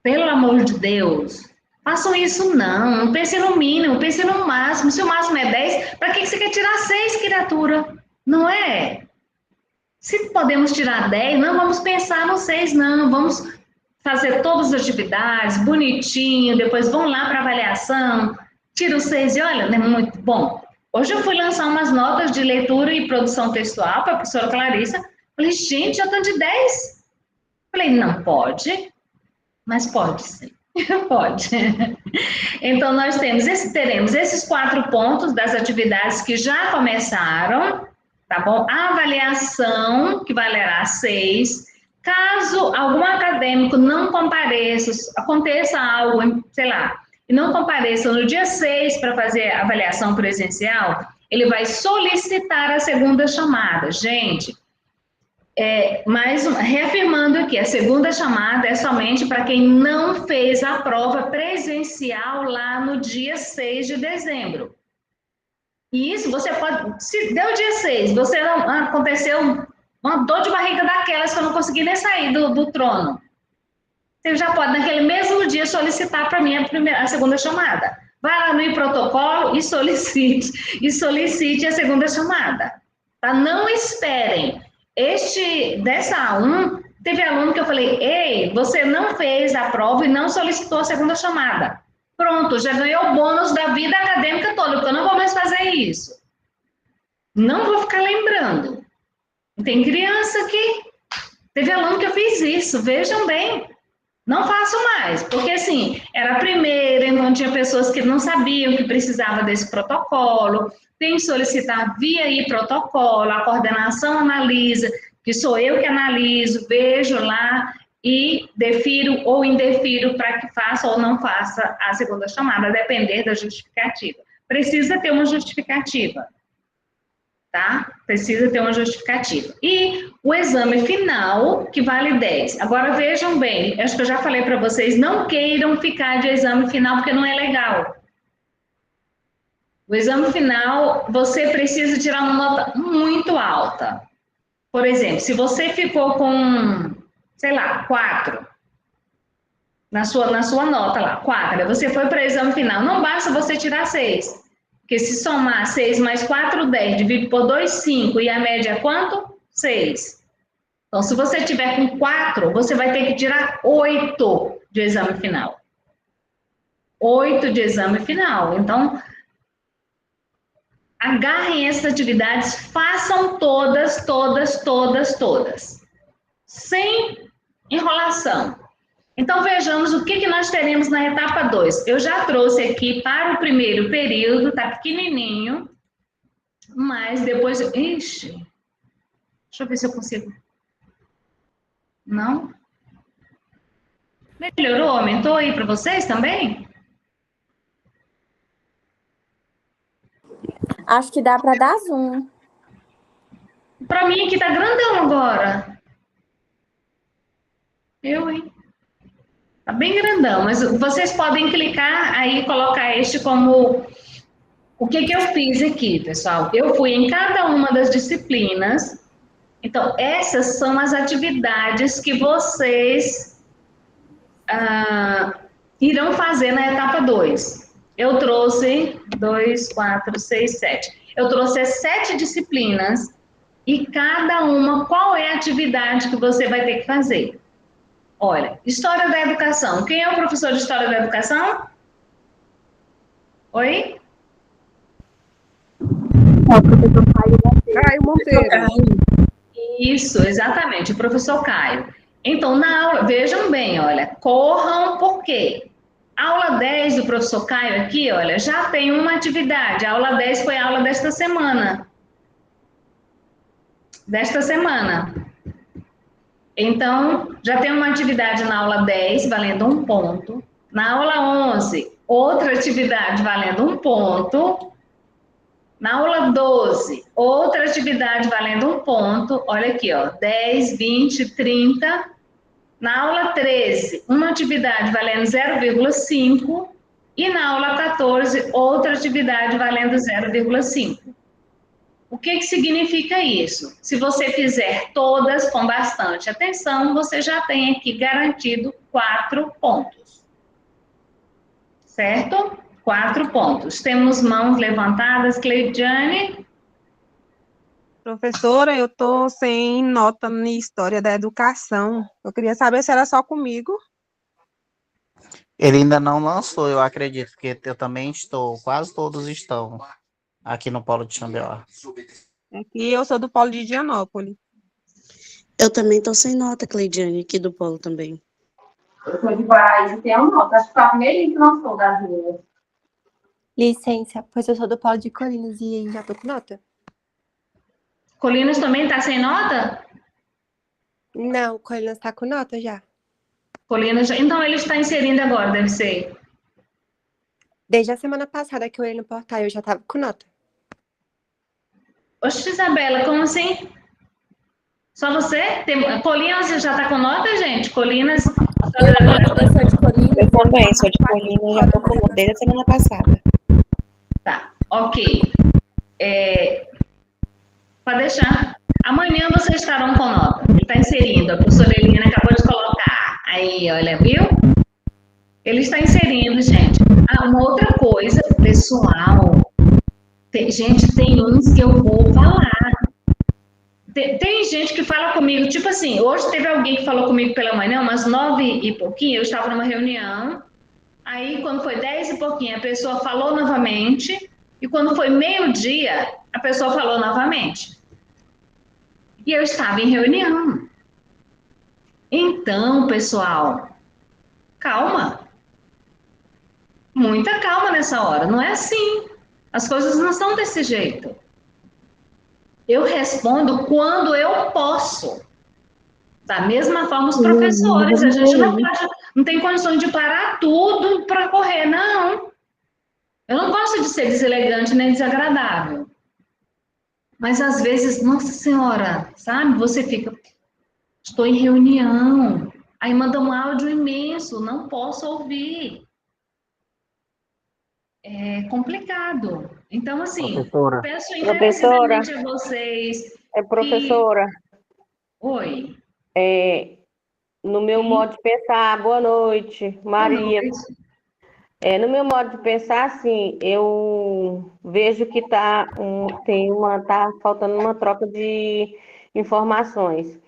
pelo amor de Deus, façam isso não pense no mínimo, pense no máximo. Se o máximo é 10, para que você quer tirar 6, criatura? Não é? Se podemos tirar 10, não vamos pensar no 6, não. Vamos fazer todas as atividades, bonitinho, depois vão lá para avaliação, tira o 6 e olha, é muito bom. Hoje eu fui lançar umas notas de leitura e produção textual para a professora Clarissa. Falei, gente, já estão de 10. Falei, não pode, mas pode sim. Pode. Então, nós teremos esses 4 pontos das atividades que já começaram, tá bom? A avaliação, que valerá 6. Caso algum acadêmico não compareça, aconteça algo, sei lá, e não compareça no dia 6 para fazer a avaliação presencial, ele vai solicitar a segunda chamada. Gente, reafirmando aqui, a segunda chamada é somente para quem não fez a prova presencial lá no dia 6 de dezembro. E isso você pode, se deu dia 6, você não aconteceu uma dor de barriga daquelas que eu não consegui nem sair do trono. Você já pode, naquele mesmo dia, solicitar para mim a segunda chamada. Vai lá no protocolo e solicite a segunda chamada. Tá? Não esperem. Dessa A1, teve aluno que eu falei, ei, você não fez a prova e não solicitou a segunda chamada. Pronto, já ganhou o bônus da vida acadêmica toda, porque eu não vou mais fazer isso. Não vou ficar lembrando. Tem criança que... Teve aluno que eu fiz isso, vejam bem. Não faço mais, porque assim, era a primeira, então tinha pessoas que não sabiam que precisava desse protocolo, tem que solicitar via protocolo, a coordenação analisa, que sou eu que analiso, vejo lá e defiro ou indefiro para que faça ou não faça a segunda chamada, a depender da justificativa. Precisa ter uma justificativa. Tá? Precisa ter uma justificativa. E o exame final, que vale 10. Agora, vejam bem, acho que eu já falei para vocês, não queiram ficar de exame final, porque não é legal. O exame final, você precisa tirar uma nota muito alta. Por exemplo, se você ficou com, sei lá, 4, na sua nota lá, 4, você foi para o exame final, não basta você tirar 6. Porque se somar 6 mais 4, 10, dividido por 2, 5, e a média é quanto? 6. Então, se você tiver com 4, você vai ter que tirar 8 de exame final. 8 de exame final. Então, agarrem essas atividades, façam todas. Sem enrolação. Então, vejamos o que nós teremos na etapa 2. Eu já trouxe aqui para o primeiro período, tá pequenininho, mas depois... Ixi, deixa eu ver se eu consigo. Não? Melhorou? Aumentou aí para vocês também? Acho que dá para dar zoom. Para mim aqui tá grandão agora. Hein? Tá bem grandão, mas vocês podem clicar aí e colocar este como... O que eu fiz aqui, pessoal? Eu fui em cada uma das disciplinas. Então, essas são as atividades que vocês irão fazer na etapa 2. Eu trouxe 2, 4, 6, 7. Eu trouxe as 7 disciplinas e cada uma, qual é a atividade que você vai ter que fazer? Olha, História da Educação. Quem é o professor de História da Educação? Oi? É o professor Caio Monteiro. Isso, exatamente, o professor Caio. Então, na aula, vejam bem, olha, corram, por quê? A aula 10 do professor Caio aqui, olha, já tem uma atividade. A aula 10 foi a aula desta semana. Então, já tem uma atividade na aula 10, valendo 1 ponto. Na aula 11, outra atividade valendo 1 ponto. Na aula 12, outra atividade valendo 1 ponto. Olha aqui, ó, 10, 20, 30. Na aula 13, uma atividade valendo 0,5. E na aula 14, outra atividade valendo 0,5. O que significa isso? Se você fizer todas com bastante atenção, você já tem aqui garantido 4 pontos. Certo? 4 pontos. Temos mãos levantadas, Cleidiane. Professora, eu estou sem nota na História da Educação. Eu queria saber se era só comigo. Ele ainda não lançou, eu acredito, porque eu também estou, quase todos estão aqui no Polo de Xambioá. Aqui eu sou do Polo de Indianópolis. Eu também estou sem nota, Cleidiane, aqui do Polo também. Eu sou de Paraíso, tem uma nota. Acho que foi a primeira que lançou das minhas. Licença, pois eu sou do Polo de Colinas e já tô com nota. Colinas também tá sem nota? Não, Colinas tá com nota já. Colinas, então ele está inserindo agora, deve ser. Desde a semana passada que eu olhei no portal, eu já tava com nota. Oxe, Isabela, como assim? Só você? Colinas já tá com nota, gente? Colinas... Eu sou de Colinas. Eu também sou de Colinas, já tô com nota desde a semana passada. Tá, ok. Pode deixar. Amanhã vocês estarão com nota. Ele está inserindo, a professora Eliana acabou de colocar. Aí, olha, viu? Ele está inserindo, gente. Uma outra coisa, pessoal. Gente, tem uns que eu vou falar. Tem gente que fala comigo, tipo assim, hoje teve alguém que falou comigo pela manhã, umas 9 e pouquinho, eu estava numa reunião. Aí, quando foi 10 e pouquinho, a pessoa falou novamente. E quando foi meio-dia, a pessoa falou novamente. E eu estava em reunião. Então, pessoal, calma. Muita calma nessa hora. Não é assim. As coisas não são desse jeito. Eu respondo quando eu posso. Da mesma forma, os professores. A gente não tem condições de parar tudo para correr, não. Eu não gosto de ser deselegante nem desagradável. Mas às vezes, nossa senhora, sabe? Você fica, estou em reunião. Aí manda um áudio imenso, não posso ouvir. É complicado. Então, assim, Professora. peço encarecidamente a vocês. Professora. Oi. No meu modo de pensar, boa noite, Maria. Boa noite. No meu modo de pensar, assim, eu vejo que tá faltando uma troca de informações.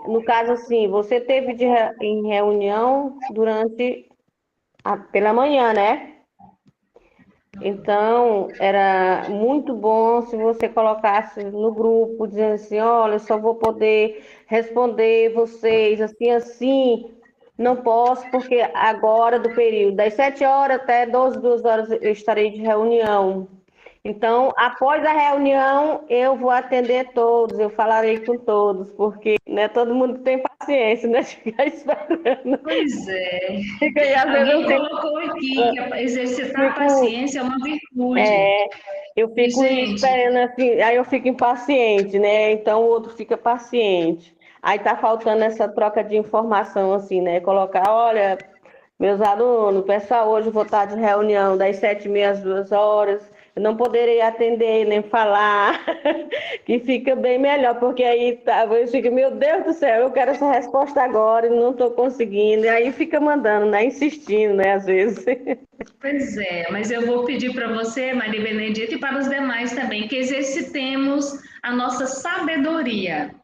No caso, assim, você teve em reunião pela manhã, né? Então, era muito bom se você colocasse no grupo, dizendo assim, olha, eu só vou poder responder vocês assim, não posso, porque agora do período, das 7 horas até 2 horas, eu estarei de reunião. Então, após a reunião, eu vou atender todos, eu falarei com todos, porque não é todo mundo tem paciência, né, de ficar esperando. Pois é. E às vezes Alguém colocou aqui que exercitar a paciência é uma virtude. Eu fico Gente. esperando assim, aí eu fico impaciente, né? Então o outro fica paciente. Aí tá faltando essa troca de informação, assim, né? Colocar, olha, meus alunos, pessoal, hoje eu vou estar de reunião das 7h30 às 2h. Eu não poderei atender nem falar, que fica bem melhor, porque aí tá, eu fico, meu Deus do céu, eu quero essa resposta agora e não estou conseguindo. E aí fica mandando, né? Insistindo, né? Às vezes. Pois é, mas eu vou pedir para você, Maria Benedita, e para os demais também, que exercitemos a nossa sabedoria.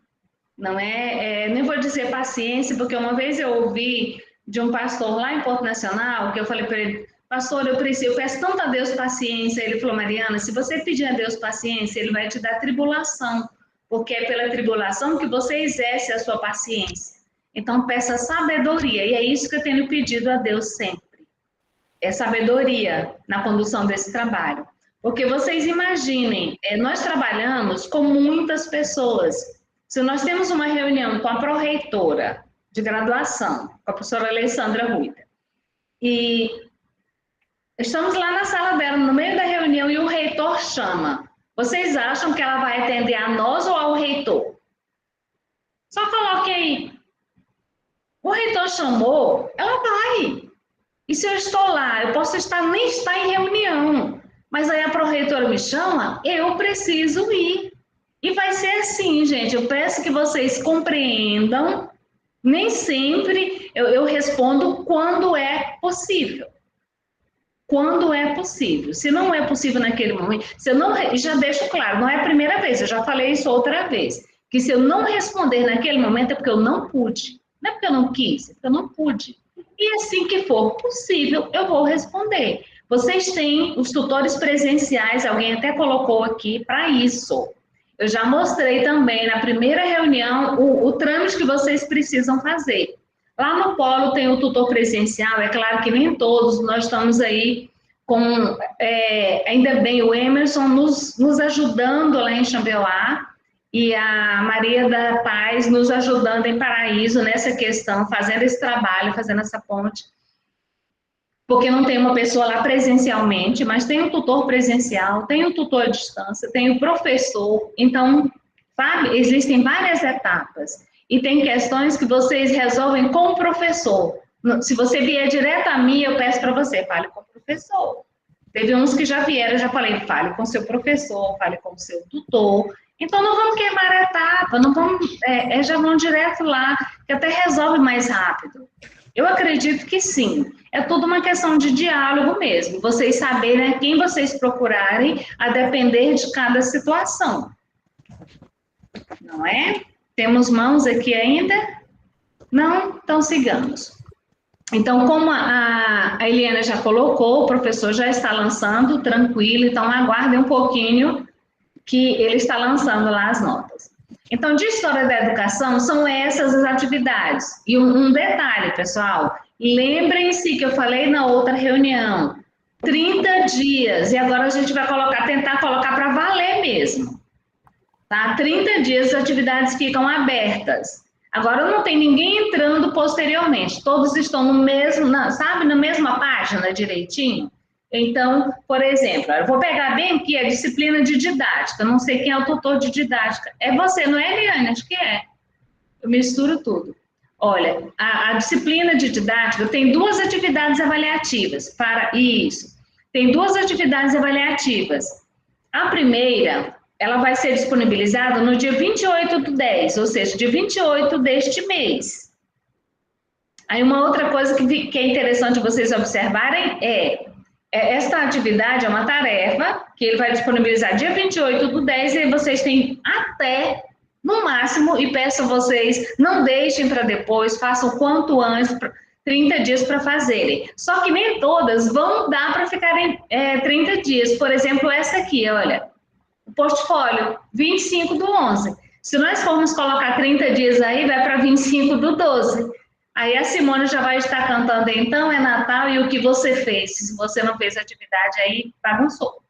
Não é, nem vou dizer paciência, porque uma vez eu ouvi de um pastor lá em Porto Nacional, que eu falei para ele, pastor, eu peço tanto a Deus paciência. Ele falou, Mariana, se você pedir a Deus paciência, Ele vai te dar tribulação, porque é pela tribulação que você exerce a sua paciência. Então, peça sabedoria, e é isso que eu tenho pedido a Deus sempre. É sabedoria na condução desse trabalho. Porque vocês imaginem, nós trabalhamos com muitas pessoas. Se nós temos uma reunião com a pró-reitora de graduação, com a professora Alessandra Ruida, e estamos lá na sala dela, no meio da reunião, e o reitor chama. Vocês acham que ela vai atender a nós ou ao reitor? Só coloque aí. O reitor chamou, ela vai. E se eu estou lá, eu posso nem estar em reunião, mas aí a pró-reitora me chama, eu preciso ir. E vai ser assim, gente, eu peço que vocês compreendam, nem sempre eu respondo quando é possível. Quando é possível. Se não é possível naquele momento, se eu não, já deixo claro, não é a primeira vez, eu já falei isso outra vez, que se eu não responder naquele momento é porque eu não pude. Não é porque eu não quis, é porque eu não pude. E assim que for possível, eu vou responder. Vocês têm os tutores presenciais, alguém até colocou aqui, para isso. Eu já mostrei também na primeira reunião o trâmite que vocês precisam fazer. Lá no polo tem o tutor presencial, é claro que nem todos, nós estamos aí com, ainda bem, o Emerson nos ajudando lá em Xambioá, e a Maria da Paz nos ajudando em Paraíso nessa questão, fazendo esse trabalho, fazendo essa ponte, porque não tem uma pessoa lá presencialmente, mas tem um tutor presencial, tem um tutor à distância, tem o professor, então, sabe, existem várias etapas, e tem questões que vocês resolvem com o professor. Se você vier direto a mim, eu peço para você, fale com o professor. Teve uns que já vieram, eu já falei, fale com o seu professor, fale com o seu tutor. Então, não vamos queimar a etapa, não vamos, já vão direto lá, que até resolve mais rápido. Eu acredito que sim, é tudo uma questão de diálogo mesmo, vocês saberem a quem vocês procurarem, a depender de cada situação. Não é? Temos mãos aqui ainda? Não? Então, sigamos. Então, como a Eliana já colocou, o professor já está lançando, tranquilo, então aguardem um pouquinho, que ele está lançando lá as notas. Então, de História da Educação, são essas as atividades. E um detalhe, pessoal, lembrem-se que eu falei na outra reunião, 30 dias, e agora a gente vai tentar colocar para valer mesmo. Tá? 30 dias as atividades ficam abertas. Agora não tem ninguém entrando posteriormente, todos estão no mesmo, sabe, na mesma página direitinho. Então, por exemplo, eu vou pegar bem aqui a disciplina de didática, não sei quem é o tutor de didática. É você, não é, Eliane? Acho que é. Eu misturo tudo. Olha, a disciplina de didática tem 2 atividades avaliativas para isso. Tem 2 atividades avaliativas. A primeira, ela vai ser disponibilizada no dia 28/10, ou seja, dia 28 deste mês. Aí uma outra coisa que é interessante vocês observarem esta atividade é uma tarefa que ele vai disponibilizar dia 28/10 e vocês têm até, no máximo, e peço a vocês, não deixem para depois, façam o quanto antes, 30 dias para fazerem. Só que nem todas vão dar para ficarem 30 dias. Por exemplo, essa aqui, olha, o portfólio, 25/11. Se nós formos colocar 30 dias aí, vai para 25/12. Aí a Simone já vai estar cantando, então é Natal e o que você fez? Se você não fez atividade aí, bagunçou.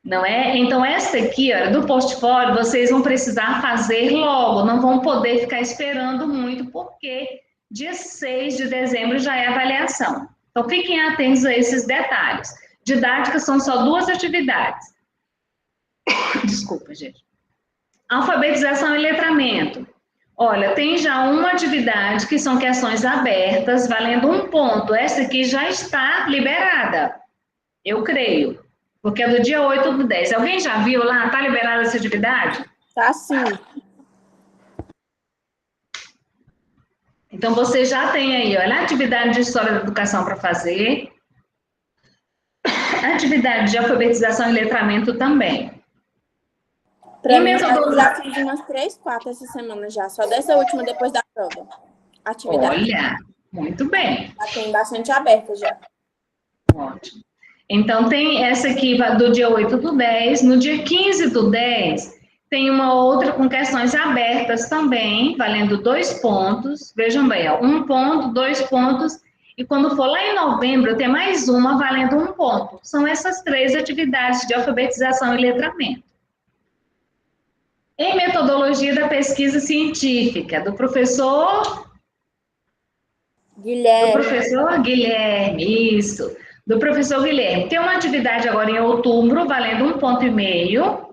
Não é? Então, esta aqui, ó, do portfólio, vocês vão precisar fazer logo, não vão poder ficar esperando muito, porque dia 6 de dezembro já é avaliação. Então, fiquem atentos a esses detalhes. Didática são só 2 atividades. Desculpa, gente. Alfabetização e letramento. Olha, tem já uma atividade que são questões abertas, valendo 1 ponto. Essa aqui já está liberada, eu creio, porque é do dia 8/10. Alguém já viu lá? Está liberada essa atividade? Tá sim. Então, você já tem aí, olha, a atividade de História da Educação para fazer, a atividade de alfabetização e letramento também. Para mim, eu já fiz umas 3, 4 essa semana já, só dessa última depois da prova. Atividade. Olha, muito bem. Já tem bastante aberta já. Ótimo. Então, tem essa aqui do dia 8/10. No dia 15/10, tem uma outra com questões abertas também, valendo 2 pontos. Vejam bem, ó, 1 ponto, 2 pontos. E quando for lá em novembro, tem mais uma valendo 1 ponto. São essas 3 atividades de alfabetização e letramento. Em metodologia da pesquisa científica, do professor Guilherme. Do professor Guilherme, isso. Do professor Guilherme. Tem uma atividade agora em outubro, valendo 1,5 ponto.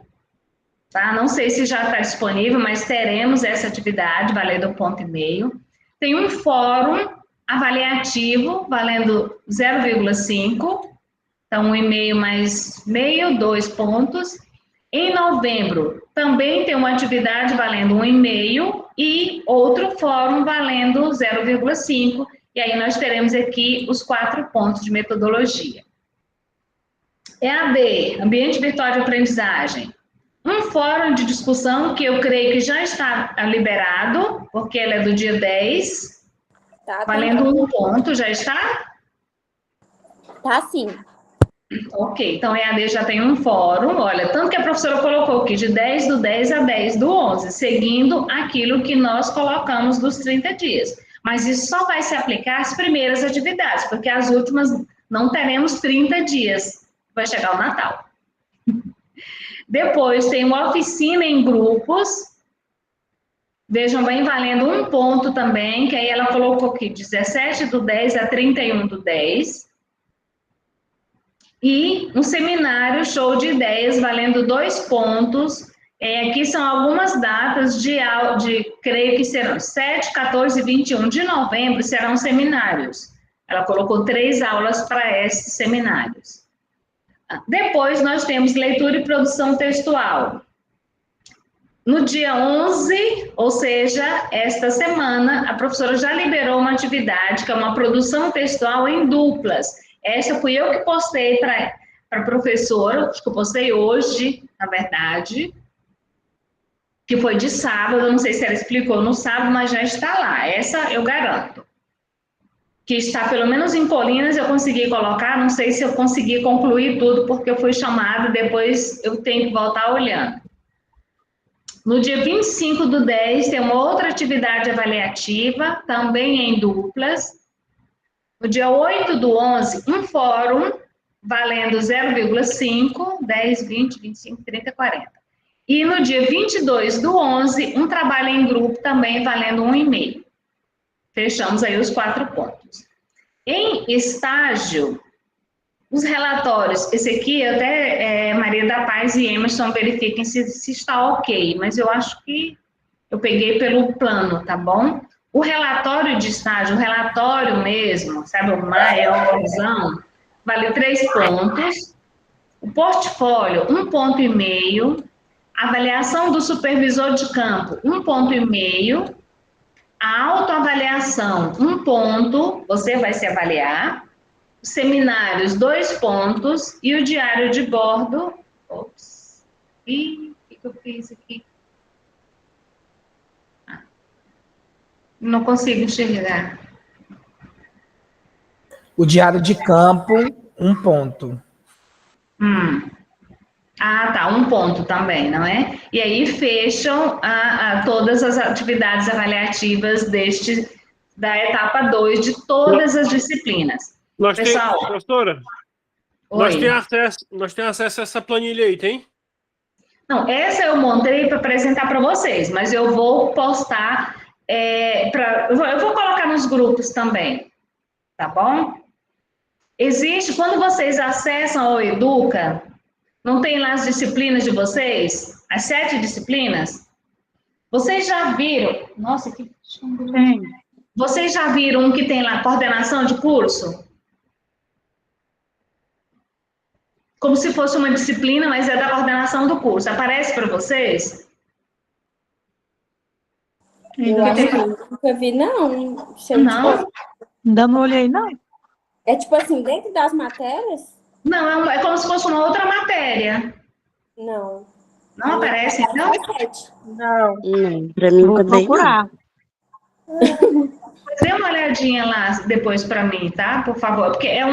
Tá? Não sei se já está disponível, mas teremos essa atividade, valendo 1,5 ponto. Tem um fórum avaliativo, valendo 0,5. Então, 1,5 mais meio, 2 pontos. Em novembro, também tem uma atividade valendo 1,5 e outro fórum valendo 0,5. E aí nós teremos aqui os 4 pontos de metodologia. EAD, Ambiente Virtual de Aprendizagem. Um fórum de discussão que eu creio que já está liberado, porque ele é do dia 10, valendo 1 ponto, já está? Tá sim. Ok, então EAD já tem um fórum, olha, tanto que a professora colocou aqui, de 10/10 a 10/11, seguindo aquilo que nós colocamos dos 30 dias. Mas isso só vai se aplicar às primeiras atividades, porque as últimas não teremos 30 dias, vai chegar o Natal. Depois tem uma oficina em grupos, vejam bem, valendo 1 ponto também, que aí ela colocou aqui, 17/10 a 31/10. E um seminário show de ideias valendo 2 pontos. Aqui são algumas datas creio que serão 7, 14 e 21 de novembro, serão seminários. Ela colocou 3 aulas para esses seminários. Depois nós temos leitura e produção textual. No dia 11, ou seja, esta semana, a professora já liberou uma atividade, que é uma produção textual em duplas. Essa fui eu que postei para a professora, acho que eu postei hoje, na verdade, que foi de sábado, não sei se ela explicou no sábado, mas já está lá, essa eu garanto. Que está pelo menos em Colinas, eu consegui colocar, não sei se eu consegui concluir tudo, porque eu fui chamada, depois eu tenho que voltar olhando. No dia 25/10, tem uma outra atividade avaliativa, também em duplas. No dia 8/11, um fórum, valendo 0,5, 10, 20, 25, 30, 40. E no dia 22/11, um trabalho em grupo, também valendo 1,5. Fechamos aí os 4 pontos. Em estágio, os relatórios, esse aqui até Maria da Paz e Emerson verifiquem se está ok, mas eu acho que eu peguei pelo plano, tá bom? O relatório de estágio, o relatório mesmo, sabe, o maiorzão, vale 3 pontos. O portfólio, 1,5 ponto. A avaliação do supervisor de campo, 1,5 ponto. A autoavaliação, 1 ponto, você vai se avaliar. Os seminários, 2 pontos. E o diário de bordo, ops, e o que eu fiz aqui? Não consigo enxergar. O diário de campo, 1 ponto. Ah, tá, 1 ponto também, não é? E aí fecham todas as atividades avaliativas da etapa 2 de todas as disciplinas. Pessoal, professora, nós temos acesso a essa planilha aí, tem? Não, essa eu montei para apresentar para vocês, mas eu vou postar, eu vou colocar nos grupos também, tá bom? Existe, quando vocês acessam ao Educa, não tem lá as disciplinas de vocês? As 7 disciplinas? Vocês já viram? Nossa, que... Tem. Vocês já viram um que tem lá coordenação de curso? Como se fosse uma disciplina, mas é da coordenação do curso. Aparece para vocês? Eu acho que eu nunca vi, não. Não. Ainda não olhei, não. É tipo assim, dentro das matérias? Não, é como se fosse uma outra matéria. Não. Não aparece, então? Não. Não, pra mim Vou também procurar. Dê uma olhadinha lá depois para mim, tá? Por favor. Porque é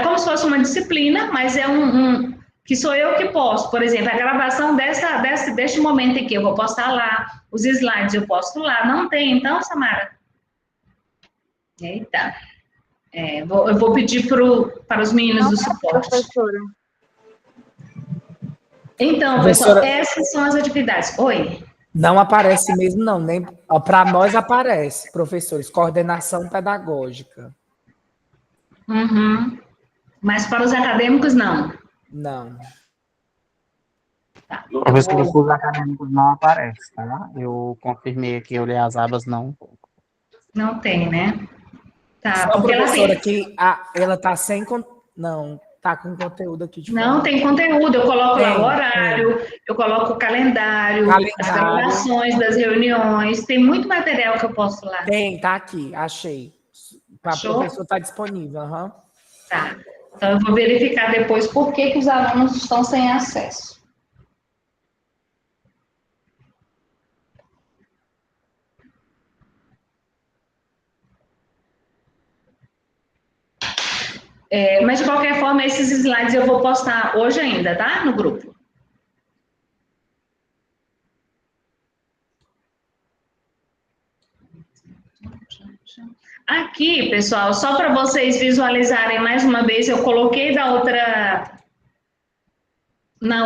como se fosse uma disciplina, mas é que sou eu que posto. Por exemplo, a gravação deste momento aqui, eu vou postar lá. Os slides eu posto lá. Não tem, então, Samara? Eita. Eu vou pedir para os meninos do suporte. Professora. Então, pessoal, essas são as atividades. Oi? Não aparece mesmo, não. Nem para nós aparece, professores, coordenação pedagógica. Uhum. Mas para os acadêmicos, não. Não. Tá. Professor, os acadêmicos não aparece, tá? Eu confirmei aqui, eu olhei as abas, não. Não tem, né? Tá, Só porque professora que ela tá sem... Não, tá com conteúdo aqui de Não, fora. tem conteúdo. Eu coloco lá o horário, eu coloco o calendário, as gravações das reuniões. Tem muito material que eu posto lá. Tem, tá aqui, achei. Para o professor tá disponível, aham. Tá. Então, eu vou verificar depois por que os alunos estão sem acesso. Mas, de qualquer forma, esses slides eu vou postar hoje ainda, tá? No grupo. Aqui, pessoal, só para vocês visualizarem mais uma vez, eu coloquei na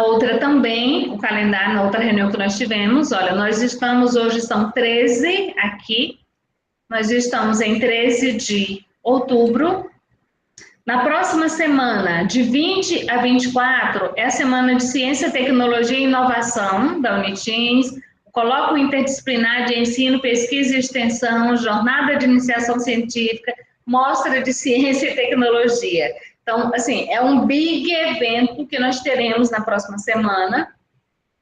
outra também, o calendário, na outra reunião que nós tivemos. Olha, hoje são 13 aqui, nós estamos em 13 de outubro. Na próxima semana, de 20 a 24, é a semana de Ciência, Tecnologia e Inovação da Unitins, Colóquio Interdisciplinar de Ensino, Pesquisa e Extensão, Jornada de Iniciação Científica, Mostra de Ciência e Tecnologia. Então, assim, é um big evento que nós teremos na próxima semana.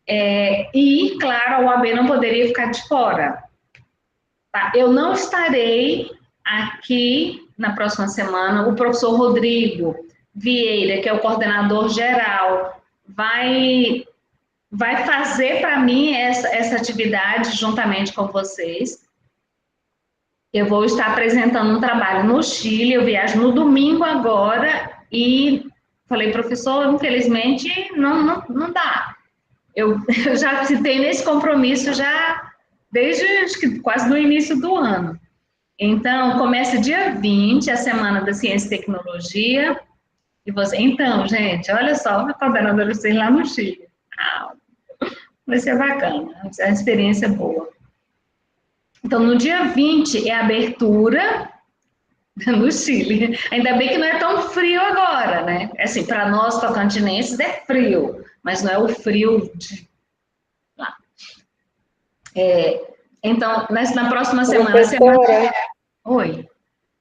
E, claro, a UAB não poderia ficar de fora. Tá? Eu não estarei aqui na próxima semana. O professor Rodrigo Vieira, que é o coordenador geral, vai fazer para mim essa atividade juntamente com vocês. Eu vou estar apresentando um trabalho no Chile, eu viajo no domingo agora e falei, professor, infelizmente não dá. Eu já citei nesse compromisso já desde acho que quase no início do ano. Então, começa dia 20, a Semana da Ciência e Tecnologia. E você, então, gente, olha só, a coordenadora de vocês lá no Chile. Vai ser bacana, a experiência é boa. Então, no dia 20 é a abertura no Chile. Ainda bem que não é tão frio agora, né? Assim, para nós tocantinenses é frio, mas não é o frio de lá. Então, na próxima semana... Oi?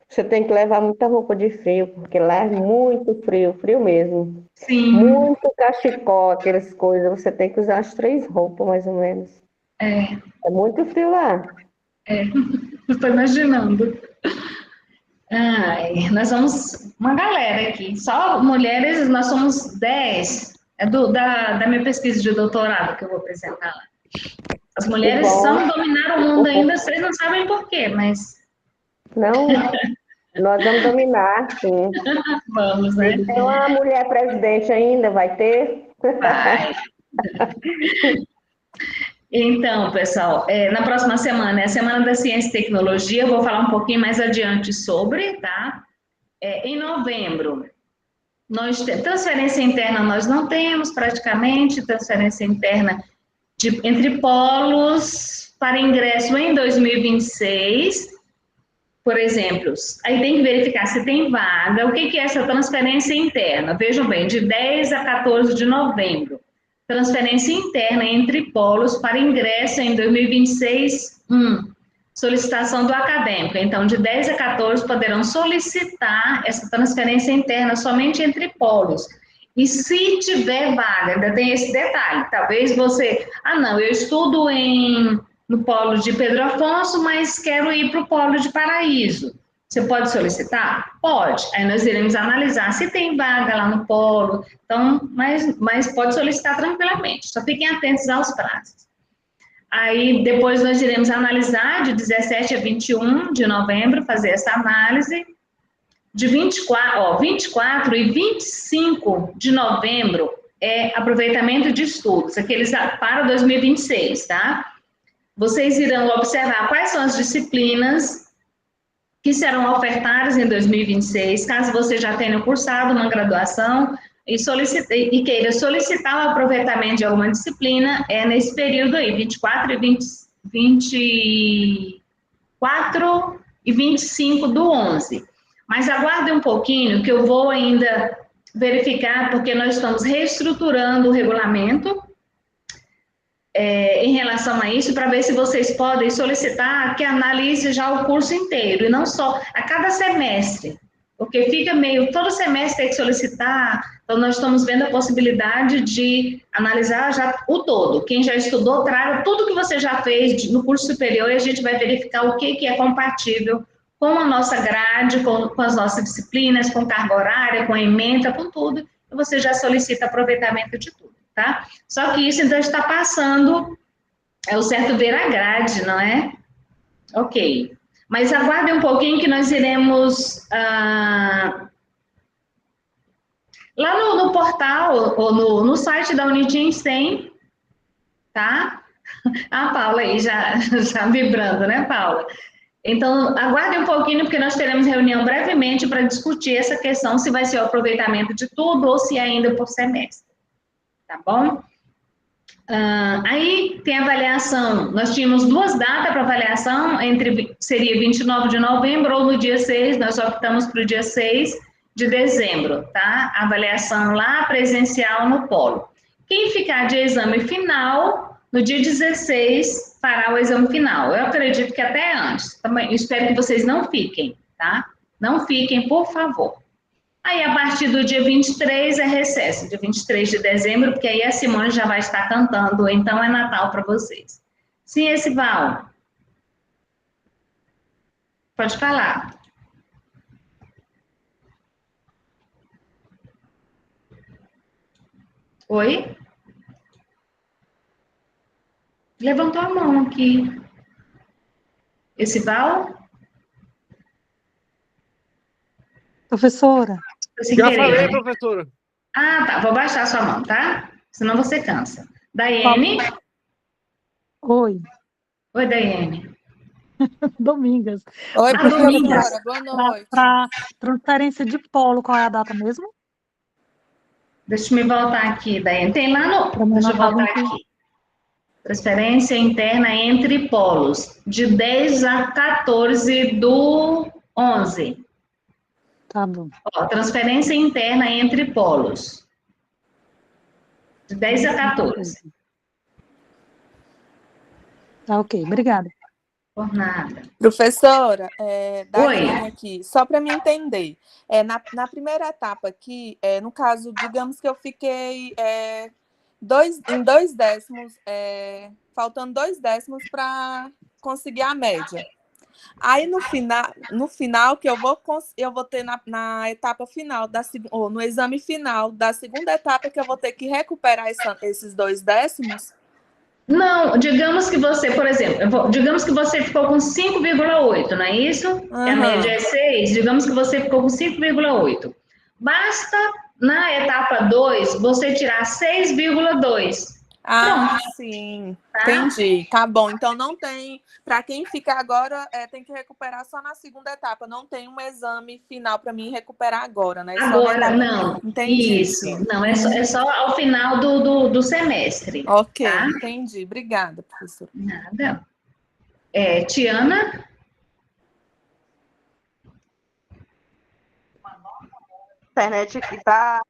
Você tem que levar muita roupa de frio, porque lá é muito frio, frio mesmo. Sim. Muito cachecol, aquelas coisas. Você tem que usar as 3 roupas, mais ou menos. É muito frio lá. Estou imaginando. Nós somos uma galera aqui. Só mulheres, nós somos 10. É da minha pesquisa de doutorado que eu vou apresentar lá. As mulheres são dominar o mundo ainda, vocês não sabem por quê, mas... Não, nós vamos dominar, sim. Vamos, né? Tem uma mulher presidente ainda, vai ter? Vai. Então, pessoal, na próxima semana é a Semana da Ciência e Tecnologia, eu vou falar um pouquinho mais adiante sobre, tá? Em novembro, transferência interna nós não temos praticamente, transferência interna entre polos para ingresso em 2026, por exemplo, aí tem que verificar se tem vaga. O que é essa transferência interna? Vejam bem, de 10 a 14 de novembro. Transferência interna entre polos para ingresso em 2026, solicitação do acadêmico. Então, de 10 a 14 poderão solicitar essa transferência interna somente entre polos. E se tiver vaga, ainda tem esse detalhe, talvez você, não, eu estudo no polo de Pedro Afonso, mas quero ir para o polo de Paraíso. Você pode solicitar? Pode. Aí nós iremos analisar se tem vaga lá no polo, então, mas pode solicitar tranquilamente, só fiquem atentos aos prazos. Aí depois nós iremos analisar de 17 a 21 de novembro, fazer essa análise. De 24 e 25 de novembro é aproveitamento de estudos, aqueles para 2026, tá? Vocês irão observar quais são as disciplinas que serão ofertadas em 2026, caso você já tenha cursado uma graduação e queira solicitar o aproveitamento de alguma disciplina, é nesse período aí, 24 e 25 do 11. Mas aguarde um pouquinho, que eu vou ainda verificar, porque nós estamos reestruturando o regulamento em relação a isso, para ver se vocês podem solicitar que analise já o curso inteiro, e não só a cada semestre, porque fica meio, todo semestre tem que solicitar, então nós estamos vendo a possibilidade de analisar já o todo. Quem já estudou, traga tudo que você já fez no curso superior, e a gente vai verificar o que é compatível com a nossa grade, com as nossas disciplinas, com carga horária, com ementa, com tudo, e você já solicita aproveitamento de tudo, tá? Só que isso, então, está passando, é o certo ver a grade, não é? Ok. Mas aguardem um pouquinho que nós iremos... lá no portal, ou no site da Uniteams tem, tá? A Paula aí já vibrando, né, Paula? Então, aguardem um pouquinho, porque nós teremos reunião brevemente para discutir essa questão, se vai ser o aproveitamento de tudo ou se é ainda por semestre. Tá bom? Aí tem avaliação. Nós tínhamos 2 datas para avaliação, seria 29 de novembro ou no dia 6, nós optamos para o dia 6 de dezembro, tá? Avaliação lá presencial no polo. Quem ficar de exame final, no dia 16, fará o exame final. Eu acredito que até antes. Também espero que vocês não fiquem, tá? Não fiquem, por favor. Aí, a partir do dia 23 é recesso, dia 23 de dezembro, porque aí a Simone já vai estar cantando, então é Natal para vocês. Sim, Esival. Pode falar. Oi? Levantou a mão aqui. Esival? Professora. Já falei, professora. Tá. Vou baixar sua mão, tá? Senão você cansa. Daiane? Oi. Oi, Daiane. Domingas. Oi, Domingas. professora. Boa noite. Para transferência de polo, qual é a data mesmo? Deixa eu me voltar aqui, Daiane. Tem lá no... Deixa eu voltar aqui. Transferência interna entre polos, de 10 a 14 do 11. Tá bom. Transferência interna entre polos, de 10 a 14. Tá ok, obrigada. Por nada. Professora, Oi. aqui, só para me entender, na primeira etapa aqui, no caso, digamos que eu fiquei em 2 décimos, faltando 2 décimos para conseguir a média. Aí no final que eu vou ter na etapa final, ou no exame final da segunda etapa, que eu vou ter que recuperar esses 2 décimos? Não, digamos que você, por exemplo, digamos que você ficou com 5,8, não é isso? E a média é 6, digamos que você ficou com 5,8. Basta, na etapa 2, você tirar 6,2. Ah, sim, tá? Entendi. Tá bom, então não tem, para quem fica agora, tem que recuperar só na segunda etapa, não tem um exame final para mim recuperar agora, né? Agora, não. Entendi. Isso, não, é só ao final do semestre. Ok, tá? entendi. Obrigada, professora. Nada. Tiana? internet aqui tá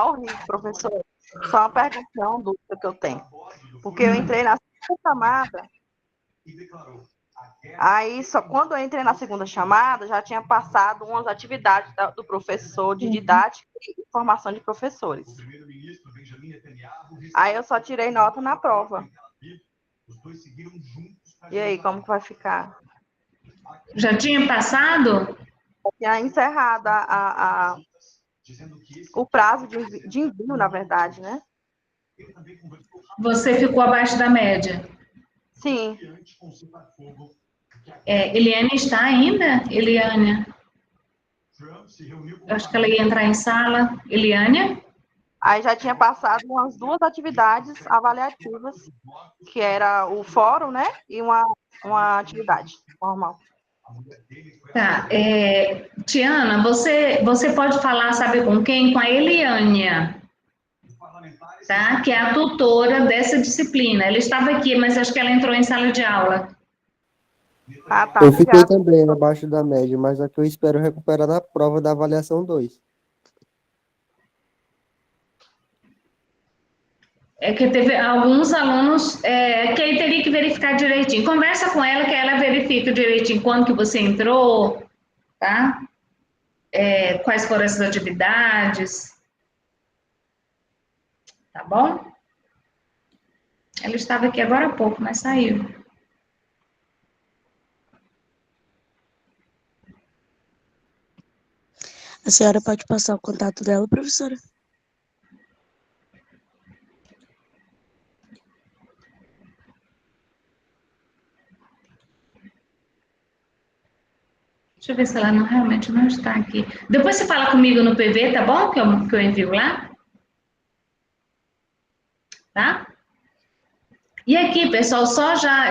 horrível, professor. Só uma pergunta, uma dúvida que eu tenho. Porque eu entrei na segunda chamada, aí só quando eu entrei na segunda chamada, já tinha passado umas atividades do professor de didática e formação de professores. Aí eu só tirei nota na prova. E aí, como que vai ficar? Já tinha passado? Tinha encerrado o prazo de envio, na verdade, né? Você ficou abaixo da média? Sim. Eliane está ainda? Eliane? Eu acho que ela ia entrar em sala. Eliane? Aí já tinha passado umas 2 atividades avaliativas, que era o fórum, né? E uma atividade normal. Tá. Tiana, você pode falar, sabe com quem? Com a Eliânia, tá? Que é a tutora dessa disciplina. Ela estava aqui, mas acho que ela entrou em sala de aula. Ah, tá. Eu fiquei também abaixo da média, mas é que eu espero recuperar na prova da avaliação 2. É que teve alguns alunos que aí teria que verificar direitinho. Conversa com ela, que ela verifica direitinho quando que você entrou, tá? Quais foram essas atividades. Tá bom? Ela estava aqui agora há pouco, mas saiu. A senhora pode passar o contato dela, professora? Deixa eu ver se ela realmente não está aqui. Depois você fala comigo no PV, tá bom? Que eu envio lá. Tá? E aqui, pessoal,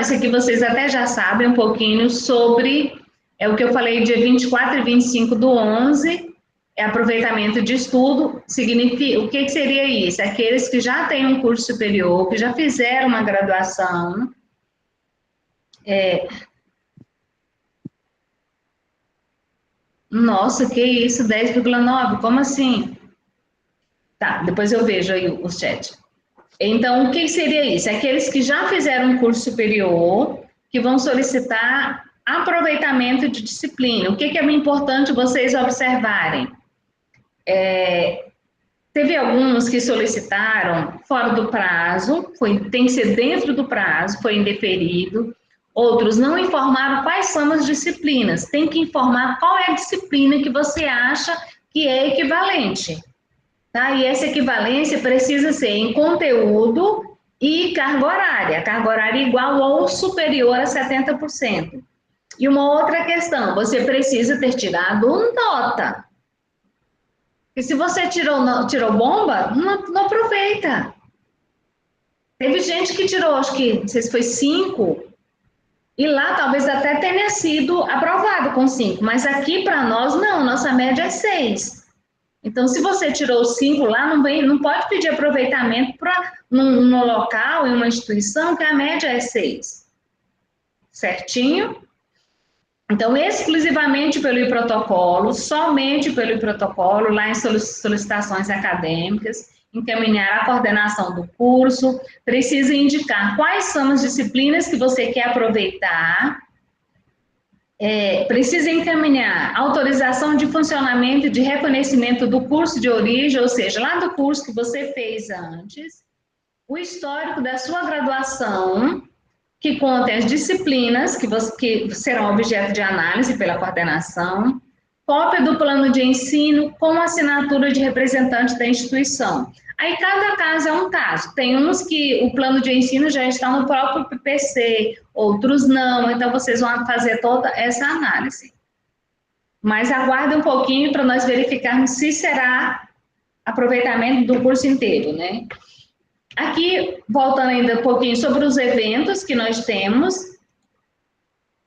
esse aqui vocês até já sabem um pouquinho sobre o que eu falei dia 24 e 25 do 11, aproveitamento de estudo. Significa, o que seria isso? Aqueles que já têm um curso superior, que já fizeram uma graduação, Nossa, que isso, 10,9? Como assim? Tá, depois eu vejo aí o chat. Então, o que seria isso? Aqueles que já fizeram um curso superior, que vão solicitar aproveitamento de disciplina. O que é importante vocês observarem? Teve alguns que solicitaram fora do prazo, tem que ser dentro do prazo, foi indeferido. Outros não informaram quais são as disciplinas. Tem que informar qual é a disciplina que você acha que é equivalente. Tá? E essa equivalência precisa ser em conteúdo e carga horária. Carga horária igual ou superior a 70%. E uma outra questão, você precisa ter tirado nota. Porque se você tirou bomba, não aproveita. Teve gente que tirou, acho que, não sei se foi 5, e lá talvez até tenha sido aprovado com 5, mas aqui para nós não, nossa média é 6. Então, se você tirou 5 lá, não pode pedir aproveitamento num local, em uma instituição, que a média é 6. Certinho? Então, exclusivamente pelo I-Protocolo, somente pelo I-Protocolo, lá em solicitações acadêmicas, encaminhar a coordenação do curso, precisa indicar quais são as disciplinas que você quer aproveitar, precisa encaminhar autorização de funcionamento e de reconhecimento do curso de origem, ou seja, lá do curso que você fez antes, o histórico da sua graduação, que contém as disciplinas que serão objeto de análise pela coordenação, cópia do plano de ensino com assinatura de representante da instituição. Aí, cada caso é um caso. Tem uns que o plano de ensino já está no próprio PPC, outros não, então vocês vão fazer toda essa análise. Mas aguarde um pouquinho para nós verificarmos se será aproveitamento do curso inteiro, né? Aqui, voltando ainda um pouquinho sobre os eventos que nós temos,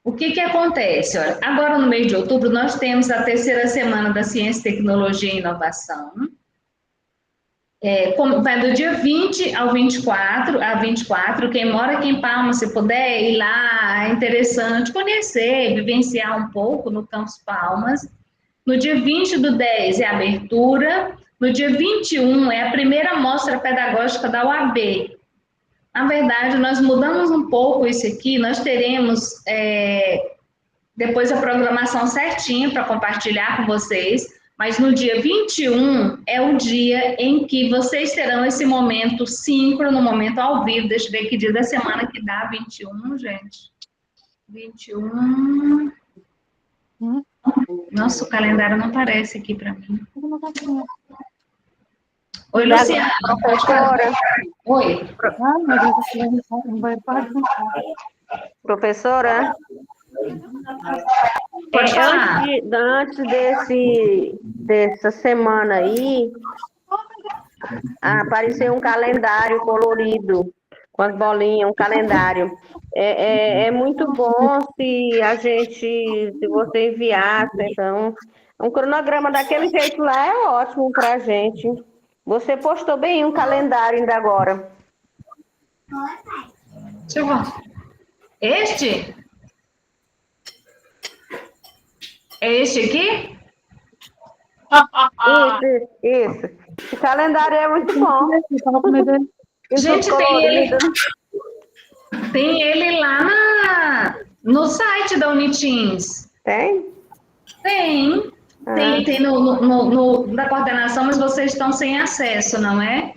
o que acontece? Olha, agora, no mês de outubro, nós temos a 3ª Semana da Ciência, Tecnologia e Inovação. Vai do dia 20 ao 24, quem mora aqui em Palmas, se puder ir lá, é interessante conhecer, vivenciar um pouco no Campus Palmas. No dia 20/10 é a abertura. No dia 21 é a primeira mostra pedagógica da UAB. Na verdade, nós mudamos um pouco isso aqui. Nós teremos depois a programação certinha para compartilhar com vocês. Mas no dia 21 é o dia em que vocês terão esse momento síncrono, momento ao vivo. Deixa eu ver que dia da semana que dá, 21, gente. 21... Nossa, o calendário não aparece aqui para mim. Oi, Luciana. Professora. Oi. Professora. Pode falar. Antes dessa semana aí, apareceu um calendário colorido, com as bolinhas, um calendário. É muito bom se você enviasse, então, um cronograma daquele jeito lá é ótimo para a gente. Você postou bem um calendário ainda agora. Deixa eu ver. Este? É este aqui? Isso. O calendário é muito bom. Gente, tem ele lá no site da Uniteams. Tem? Tem. Tem da coordenação, mas vocês estão sem acesso, não é?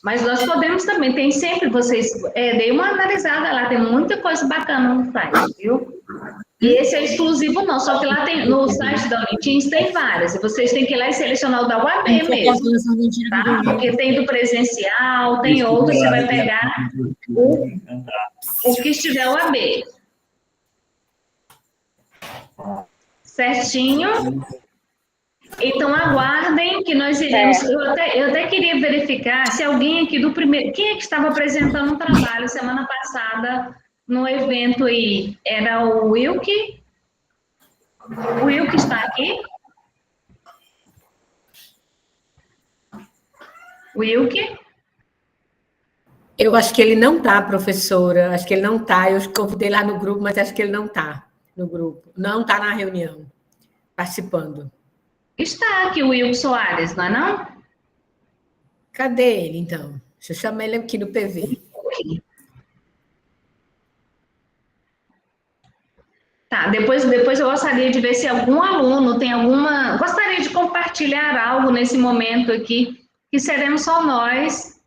Mas nós podemos também, tem sempre vocês... dei uma analisada lá, tem muita coisa bacana no site, viu? E esse é exclusivo não, só que lá tem, no site da Uniteams tem várias, e vocês têm que ir lá e selecionar o da UAB mesmo, tá? Porque tem do presencial, tem outro, você vai pegar o que estiver UAB. Certinho? Então, aguardem que nós iremos... Eu até queria verificar se alguém aqui do primeiro... Quem é que estava apresentando um trabalho semana passada no evento aí? Era o Wilke? O Wilke está aqui? Wilke? Eu acho que ele não está, professora. Acho que ele não está. Eu convidei lá no grupo, mas acho que ele não está no grupo. Não está na reunião, participando. Está aqui o Wilke Soares, não é não? Cadê ele, então? Deixa eu chamar ele aqui no PV. Tá, depois eu gostaria de ver se algum aluno tem alguma... Gostaria de compartilhar algo nesse momento aqui, que seremos só nós,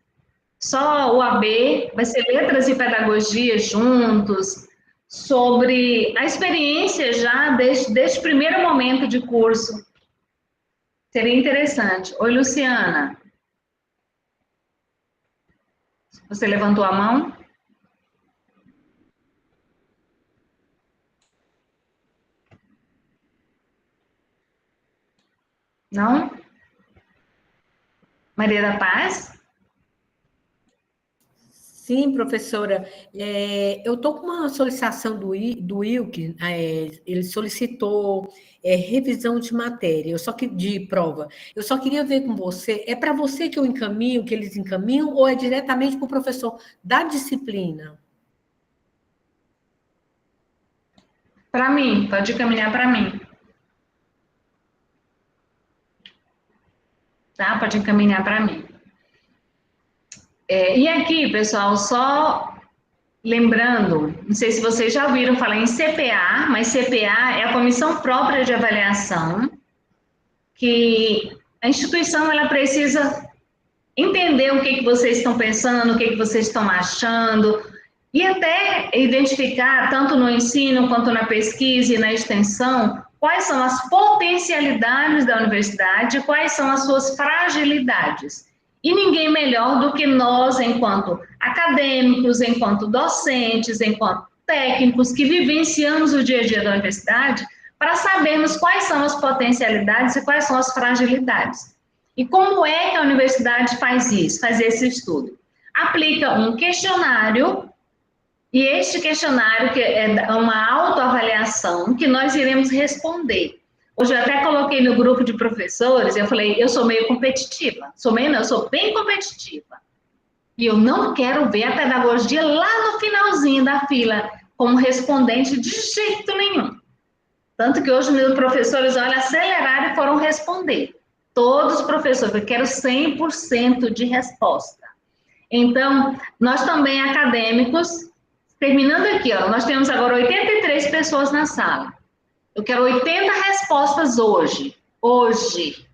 só o AB, vai ser letras e pedagogia juntos, sobre a experiência já deste primeiro momento de curso. Seria interessante. Oi, Luciana. Você levantou a mão? Não? Maria da Paz? Sim, professora. Eu estou com uma solicitação do Wilke, ele solicitou revisão de matéria, de prova. Eu só queria ver com você, é para você que eu encaminho, que eles encaminham, ou é diretamente para o professor da disciplina? Para mim, pode encaminhar para mim. Tá? Pode encaminhar para mim. E aqui, pessoal, só lembrando, não sei se vocês já ouviram falar em CPA, mas CPA é a Comissão Própria de Avaliação, que a instituição ela precisa entender o que vocês estão pensando, o que vocês estão achando, e até identificar, tanto no ensino quanto na pesquisa e na extensão, quais são as potencialidades da universidade, quais são as suas fragilidades. E ninguém melhor do que nós, enquanto acadêmicos, enquanto docentes, enquanto técnicos, que vivenciamos o dia a dia da universidade, para sabermos quais são as potencialidades e quais são as fragilidades. E como é que a universidade faz isso, faz esse estudo? Aplica um questionário, e este questionário que é uma autoavaliação que nós iremos responder. Hoje eu até coloquei no grupo de professores, eu falei, eu sou meio competitiva. Eu sou bem competitiva. E eu não quero ver a pedagogia lá no finalzinho da fila, como respondente de jeito nenhum. Tanto que hoje meus professores, olha, aceleraram e foram responder. Todos os professores, eu quero 100% de resposta. Então, nós também acadêmicos, terminando aqui, ó, nós temos agora 83 pessoas na sala. Eu quero 80 respostas hoje. Hoje.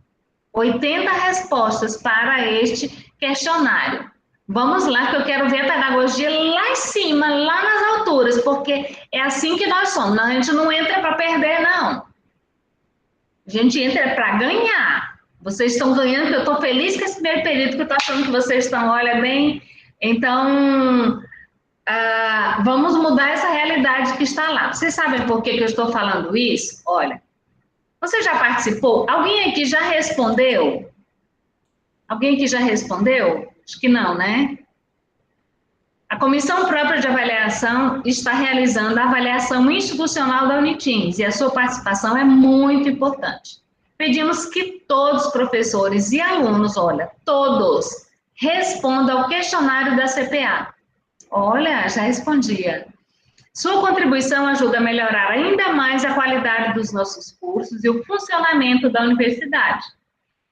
80 respostas para este questionário. Vamos lá, que eu quero ver a pedagogia lá em cima, lá nas alturas, porque é assim que nós somos. A gente não entra para perder, não. A gente entra para ganhar. Vocês estão ganhando, que eu estou feliz com esse primeiro período, que eu estou achando que vocês estão, olha, bem. Então, vamos mudar essa realidade que está lá. Vocês sabem por que eu estou falando isso? Olha, você já participou? Alguém aqui já respondeu? Alguém aqui já respondeu? Acho que não, né? A Comissão Própria de Avaliação está realizando a avaliação institucional da Unitins e a sua participação é muito importante. Pedimos que todos os professores e alunos, olha, todos, respondam ao questionário da CPA. Olha, já respondia. Sua contribuição ajuda a melhorar ainda mais a qualidade dos nossos cursos e o funcionamento da universidade.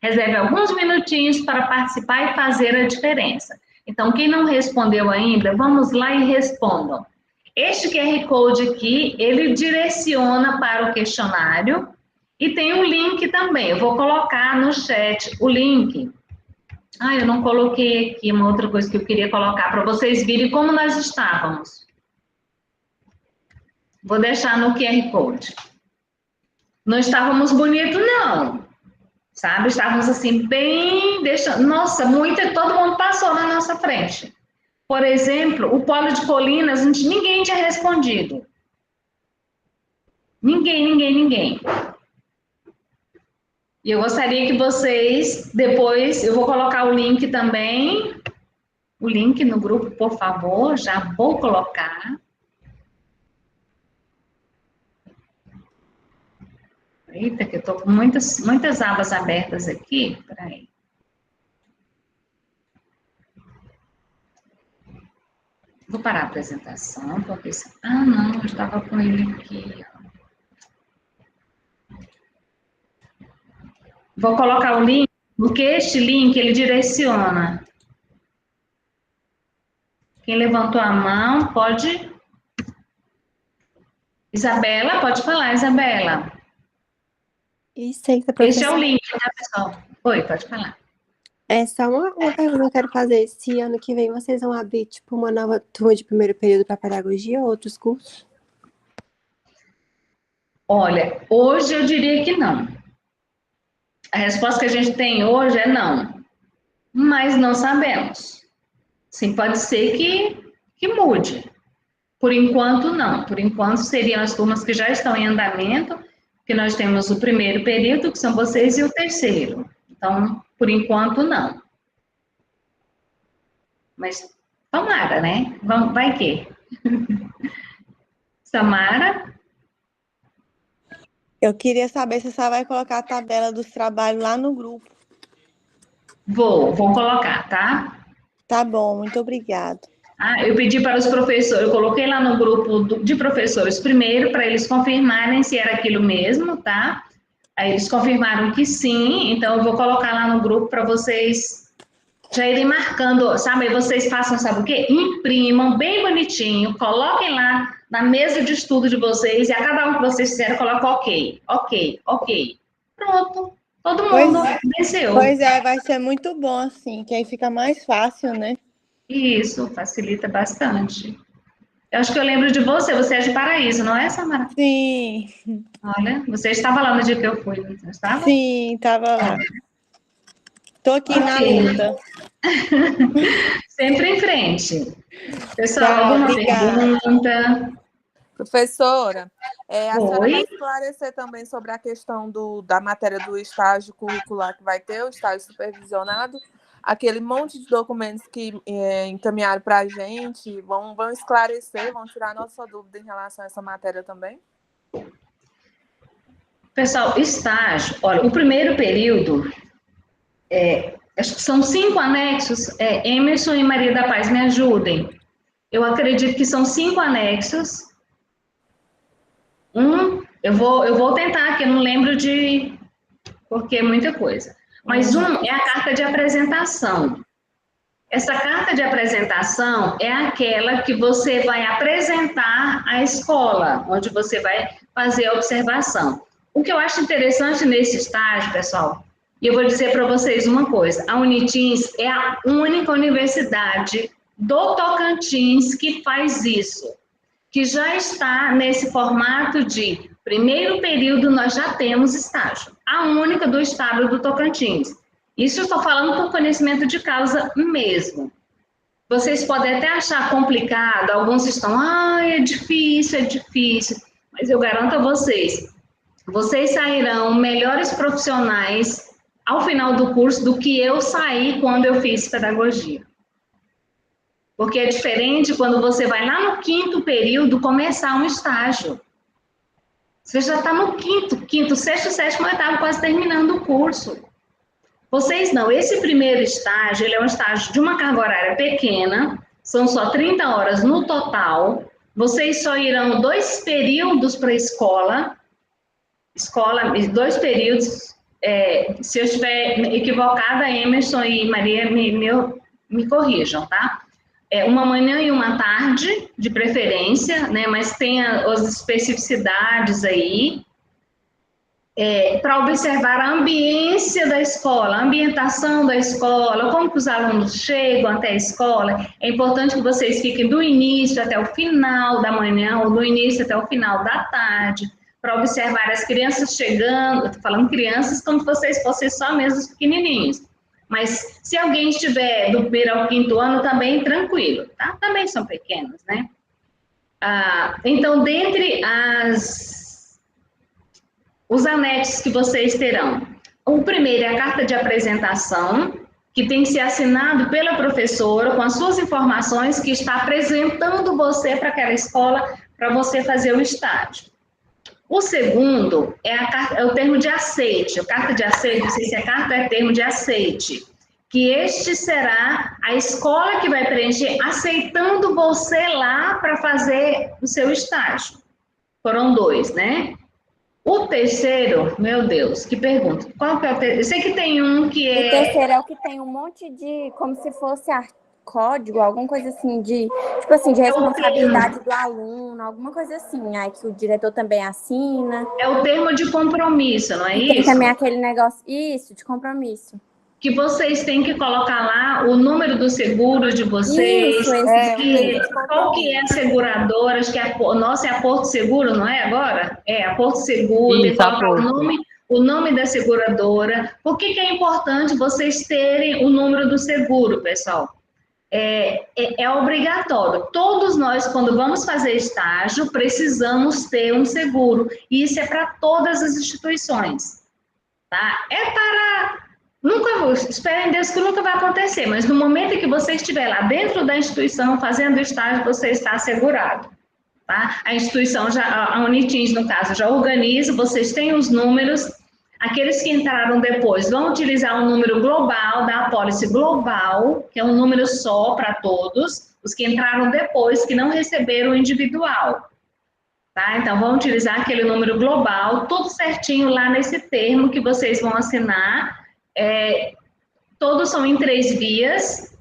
Reserve alguns minutinhos para participar e fazer a diferença. Então, quem não respondeu ainda, vamos lá e respondam. Este QR Code aqui, ele direciona para o questionário e tem um link também. Eu vou colocar no chat o link. Eu não coloquei aqui uma outra coisa que eu queria colocar para vocês verem como nós estávamos. Vou deixar no QR Code. Não estávamos bonitos, não. Sabe? Estávamos assim, bem... Nossa, todo mundo passou na nossa frente. Por exemplo, o Polo de Colinas, ninguém tinha respondido. Ninguém. E eu gostaria que vocês, depois, eu vou colocar o link também, o link no grupo, por favor, já vou colocar. Eita, que eu estou com muitas abas abertas aqui. Peraí. Vou parar a apresentação, porque... não, eu estava com ele aqui. Vou colocar o link, porque este link, ele direciona. Quem levantou a mão, pode... Isabela, pode falar, Isabela. Isso aí, professora. Esse é o link, tá, pessoal? Oi, pode falar. É só uma pergunta que eu quero fazer. Se ano que vem vocês vão abrir, tipo, uma nova turma de primeiro período para pedagogia ou outros cursos? Olha, hoje eu diria que não. A resposta que a gente tem hoje é não. Mas não sabemos. Sim, pode ser que mude. Por enquanto, não. Por enquanto, seriam as turmas que já estão em andamento, que nós temos o primeiro período, que são vocês, e o terceiro. Então, por enquanto, não. Mas, tomara, né? Vai que. Samara? Eu queria saber se você vai colocar a tabela dos trabalhos lá no grupo. Vou colocar, tá? Tá bom, muito obrigada. Eu pedi para os professores, eu coloquei lá no grupo de professores primeiro, para eles confirmarem se era aquilo mesmo, tá? Aí eles confirmaram que sim, então eu vou colocar lá no grupo para vocês já irem marcando, sabe? Vocês façam, sabe o quê? Imprimam bem bonitinho, coloquem lá na mesa de estudo de vocês e a cada um que vocês fizeram, coloca ok. Pronto, todo mundo venceu. Pois é, vai ser muito bom assim, que aí fica mais fácil, né? Isso, facilita bastante. Eu acho que eu lembro de você é de Paraíso, não é, Samara? Sim. Olha, você estava lá no dia que eu fui, não estava? Sim, estava lá. Estou aqui na luta. Sempre em frente. Pessoal, alguma pergunta? Professora, a senhora Oi? vai esclarecer também sobre a questão da matéria do estágio curricular que vai ter, o estágio supervisionado, aquele monte de documentos que encaminharam para a gente, vão esclarecer, vão tirar nossa dúvida em relação a essa matéria também? Pessoal, estágio, olha, o primeiro período, acho que são 5 anexos, Emerson e Maria da Paz, me ajudem. Eu acredito que são 5 anexos, um Eu vou tentar, que eu não lembro porque é muita coisa. Mas é a carta de apresentação. Essa carta de apresentação é aquela que você vai apresentar à escola, onde você vai fazer a observação. O que eu acho interessante nesse estágio, pessoal, e eu vou dizer para vocês uma coisa, a Unitins é a única universidade do Tocantins que faz isso, que já está nesse formato de primeiro período nós já temos estágio, a única do estado do Tocantins. Isso eu estou falando por conhecimento de causa mesmo. Vocês podem até achar complicado, alguns estão, é difícil, mas eu garanto a vocês, vocês sairão melhores profissionais ao final do curso do que eu saí quando eu fiz pedagogia. Porque é diferente quando você vai lá no 5º período começar um estágio. Você já está no 5º, 6º, 7º, 8º, quase terminando o curso. Vocês não, esse primeiro estágio, ele é um estágio de uma carga horária pequena, são só 30 horas no total, vocês só irão 2 períodos para a escola, 2 períodos, se eu estiver equivocada, Emerson e Maria me corrijam, tá? Uma manhã e uma tarde, de preferência, né? Mas tem as especificidades aí, para observar a ambiência da escola, a ambientação da escola, como que os alunos chegam até a escola. É importante que vocês fiquem do início até o final da manhã, ou do início até o final da tarde, para observar as crianças chegando. Eu estou falando crianças como se vocês fossem só mesmo os pequenininhos. Mas se alguém estiver do 1º ao 5º ano, também tranquilo, tá? Também são pequenos, né? Então, dentre os anexos que vocês terão, o primeiro é a carta de apresentação, que tem que ser assinado pela professora com as suas informações, que está apresentando você para aquela escola, para você fazer o estágio. O segundo é o termo de aceite, a carta de aceite, não sei se é carta ou é termo de aceite, que este será a escola que vai preencher, aceitando você lá para fazer o seu estágio. Foram 2, né? O terceiro, meu Deus, que pergunta. Qual que é o terceiro? Eu sei que tem um que é... O terceiro é o que tem um monte de, como se fosse código, alguma coisa assim, tipo assim, de responsabilidade do aluno, alguma coisa assim, aí que o diretor também assina. É o termo de compromisso, não é e isso? Tem também aquele negócio, isso, de compromisso. Que vocês têm que colocar lá o número do seguro de vocês, isso, qual que é a seguradora, acho que o nosso é a Porto Seguro, não é agora? É, a Porto Seguro, tem que colocar o nome da seguradora. Por que é importante vocês terem o número do seguro, pessoal? É obrigatório. Todos nós, quando vamos fazer estágio, precisamos ter um seguro. E isso é para todas as instituições. Tá? Esperem Deus que nunca vai acontecer, mas no momento em que você estiver lá dentro da instituição fazendo estágio, você está assegurado. Tá? A instituição, a Unitins, no caso, já organiza, vocês têm os números. Aqueles que entraram depois vão utilizar um número global, da apólice global, que é um número só para todos, os que entraram depois, que não receberam o individual. Tá? Então, vão utilizar aquele número global, tudo certinho lá nesse termo que vocês vão assinar. Todos são em 3 vias,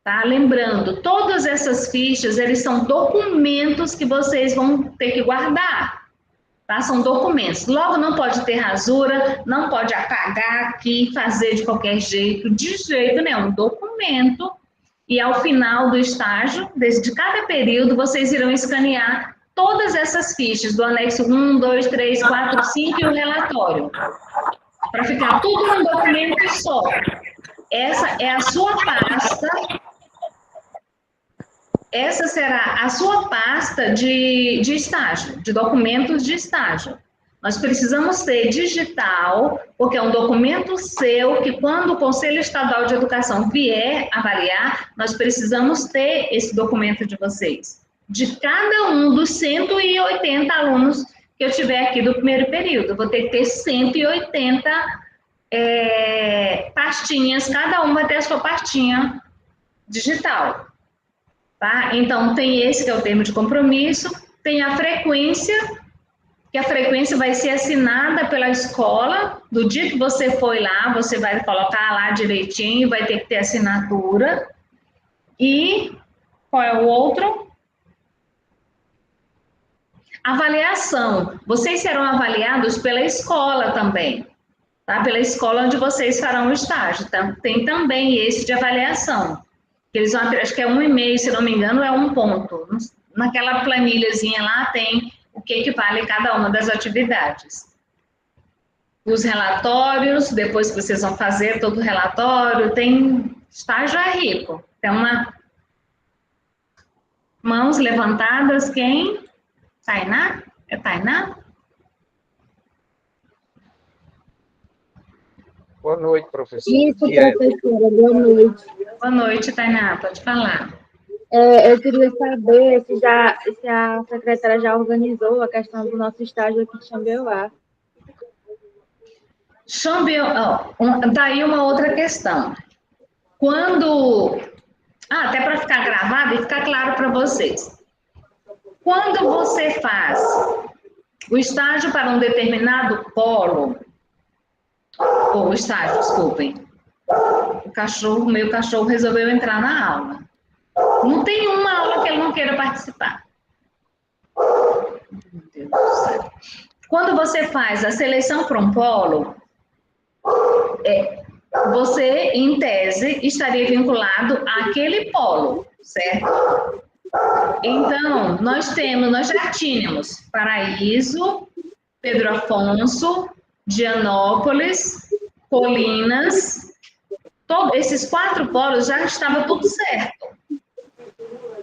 tá? Lembrando, todas essas fichas, eles são documentos que vocês vão ter que guardar. Tá? São documentos. Logo, não pode ter rasura, não pode apagar aqui, fazer de qualquer jeito, de jeito nenhum. Documento. E ao final do estágio, de cada período, vocês irão escanear todas essas fichas do anexo 1, 2, 3, 4, 5 e o relatório. Para ficar tudo num documento só. Essa é a sua pasta. Essa será a sua pasta de estágio, de documentos de estágio. Nós precisamos ter digital, porque é um documento seu que, quando o Conselho Estadual de Educação vier avaliar, nós precisamos ter esse documento de vocês. De cada um dos 180 alunos que eu tiver aqui do primeiro período. Eu vou ter que ter 180 pastinhas, cada um vai ter a sua pastinha digital. Tá? Então, tem esse que é o termo de compromisso, tem a frequência, que a frequência vai ser assinada pela escola. Do dia que você foi lá, você vai colocar lá direitinho, vai ter que ter assinatura. E qual é o outro? Avaliação. Vocês serão avaliados pela escola também, tá? Pela escola onde vocês farão o estágio. Então, tem também esse de avaliação. Eles vão, acho que é 1,5, se não me engano, é 1 ponto. Naquela planilhazinha lá tem o que vale cada uma das atividades. Os relatórios, depois que vocês vão fazer todo o relatório, tem estágio é rico. Tem uma... Mãos levantadas, quem? Tainá? É Tainá? Boa noite, professor. Isso, professora, boa noite. Boa noite, Tainá, pode falar. Eu queria saber se a secretária já organizou a questão do nosso estágio aqui de Xambioá. Daí uma outra questão. Quando... até para ficar gravado e ficar claro para vocês. Quando você faz o estágio para um determinado polo, ou estágio, desculpem, meu cachorro resolveu entrar na aula. Não tem uma aula que ele não queira participar. Meu Deus do céu. Quando você faz a seleção para um polo, você, em tese, estaria vinculado àquele polo, certo? Então, nós já tínhamos Paraíso, Pedro Afonso, Dianópolis, Colinas, todos esses 4 polos já estava tudo certo.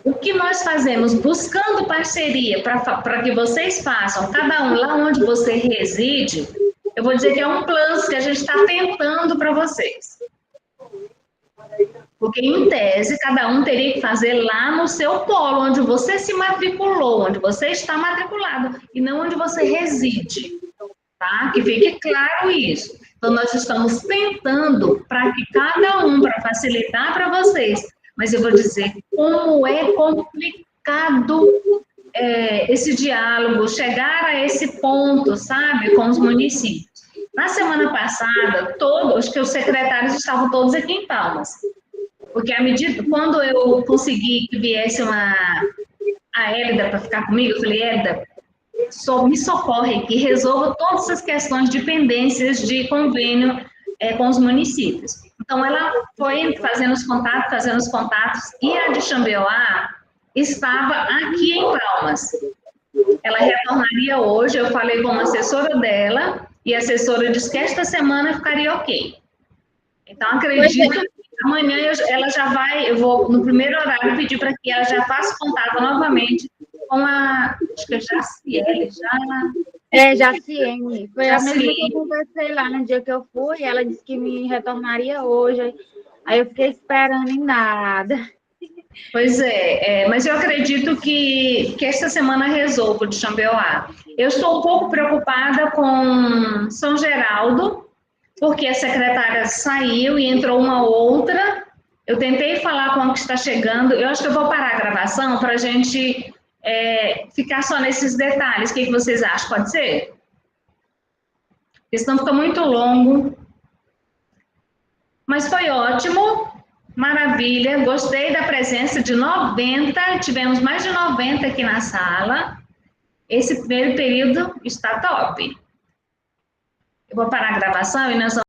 O que nós fazemos? Buscando parceria para que vocês façam, cada um lá onde você reside, eu vou dizer que é um plano que a gente está tentando para vocês. Porque, em tese, cada um teria que fazer lá no seu polo, onde você se matriculou, onde você está matriculado, e não onde você reside, tá? Que fique claro isso. Então, nós estamos tentando para que cada um, para facilitar para vocês, mas eu vou dizer como é complicado esse diálogo, chegar a esse ponto, sabe, com os municípios. Na semana passada, acho que os secretários estavam todos aqui em Palmas. Porque quando eu consegui que viesse a Hélida para ficar comigo, eu falei, Hélida, me socorre aqui, resolva todas essas questões de pendências de convênio com os municípios. Então, ela foi fazendo os contatos, e a de Xambioá estava aqui em Palmas. Ela retornaria hoje, eu falei com uma assessora dela, e a assessora disse que esta semana ficaria ok. Então, acredito que amanhã ela já vai, eu vou, no primeiro horário, pedir para que ela já faça contato novamente com acho que é Jaciele, Jaciene. Foi a mesma que eu conversei lá no dia que eu fui, ela disse que me retornaria hoje, aí eu fiquei esperando em nada. Pois mas eu acredito que esta semana resolvo de Xambioá. Eu estou um pouco preocupada com São Geraldo, porque a secretária saiu e entrou uma outra. Eu tentei falar com a que está chegando. Eu acho que eu vou parar a gravação para a gente ficar só nesses detalhes. O que vocês acham? Pode ser? Porque senão fica muito longo. Mas foi ótimo. Maravilha. Gostei da presença de 90. Tivemos mais de 90 aqui na sala. Esse primeiro período está top. Eu vou parar a gravação e nós vamos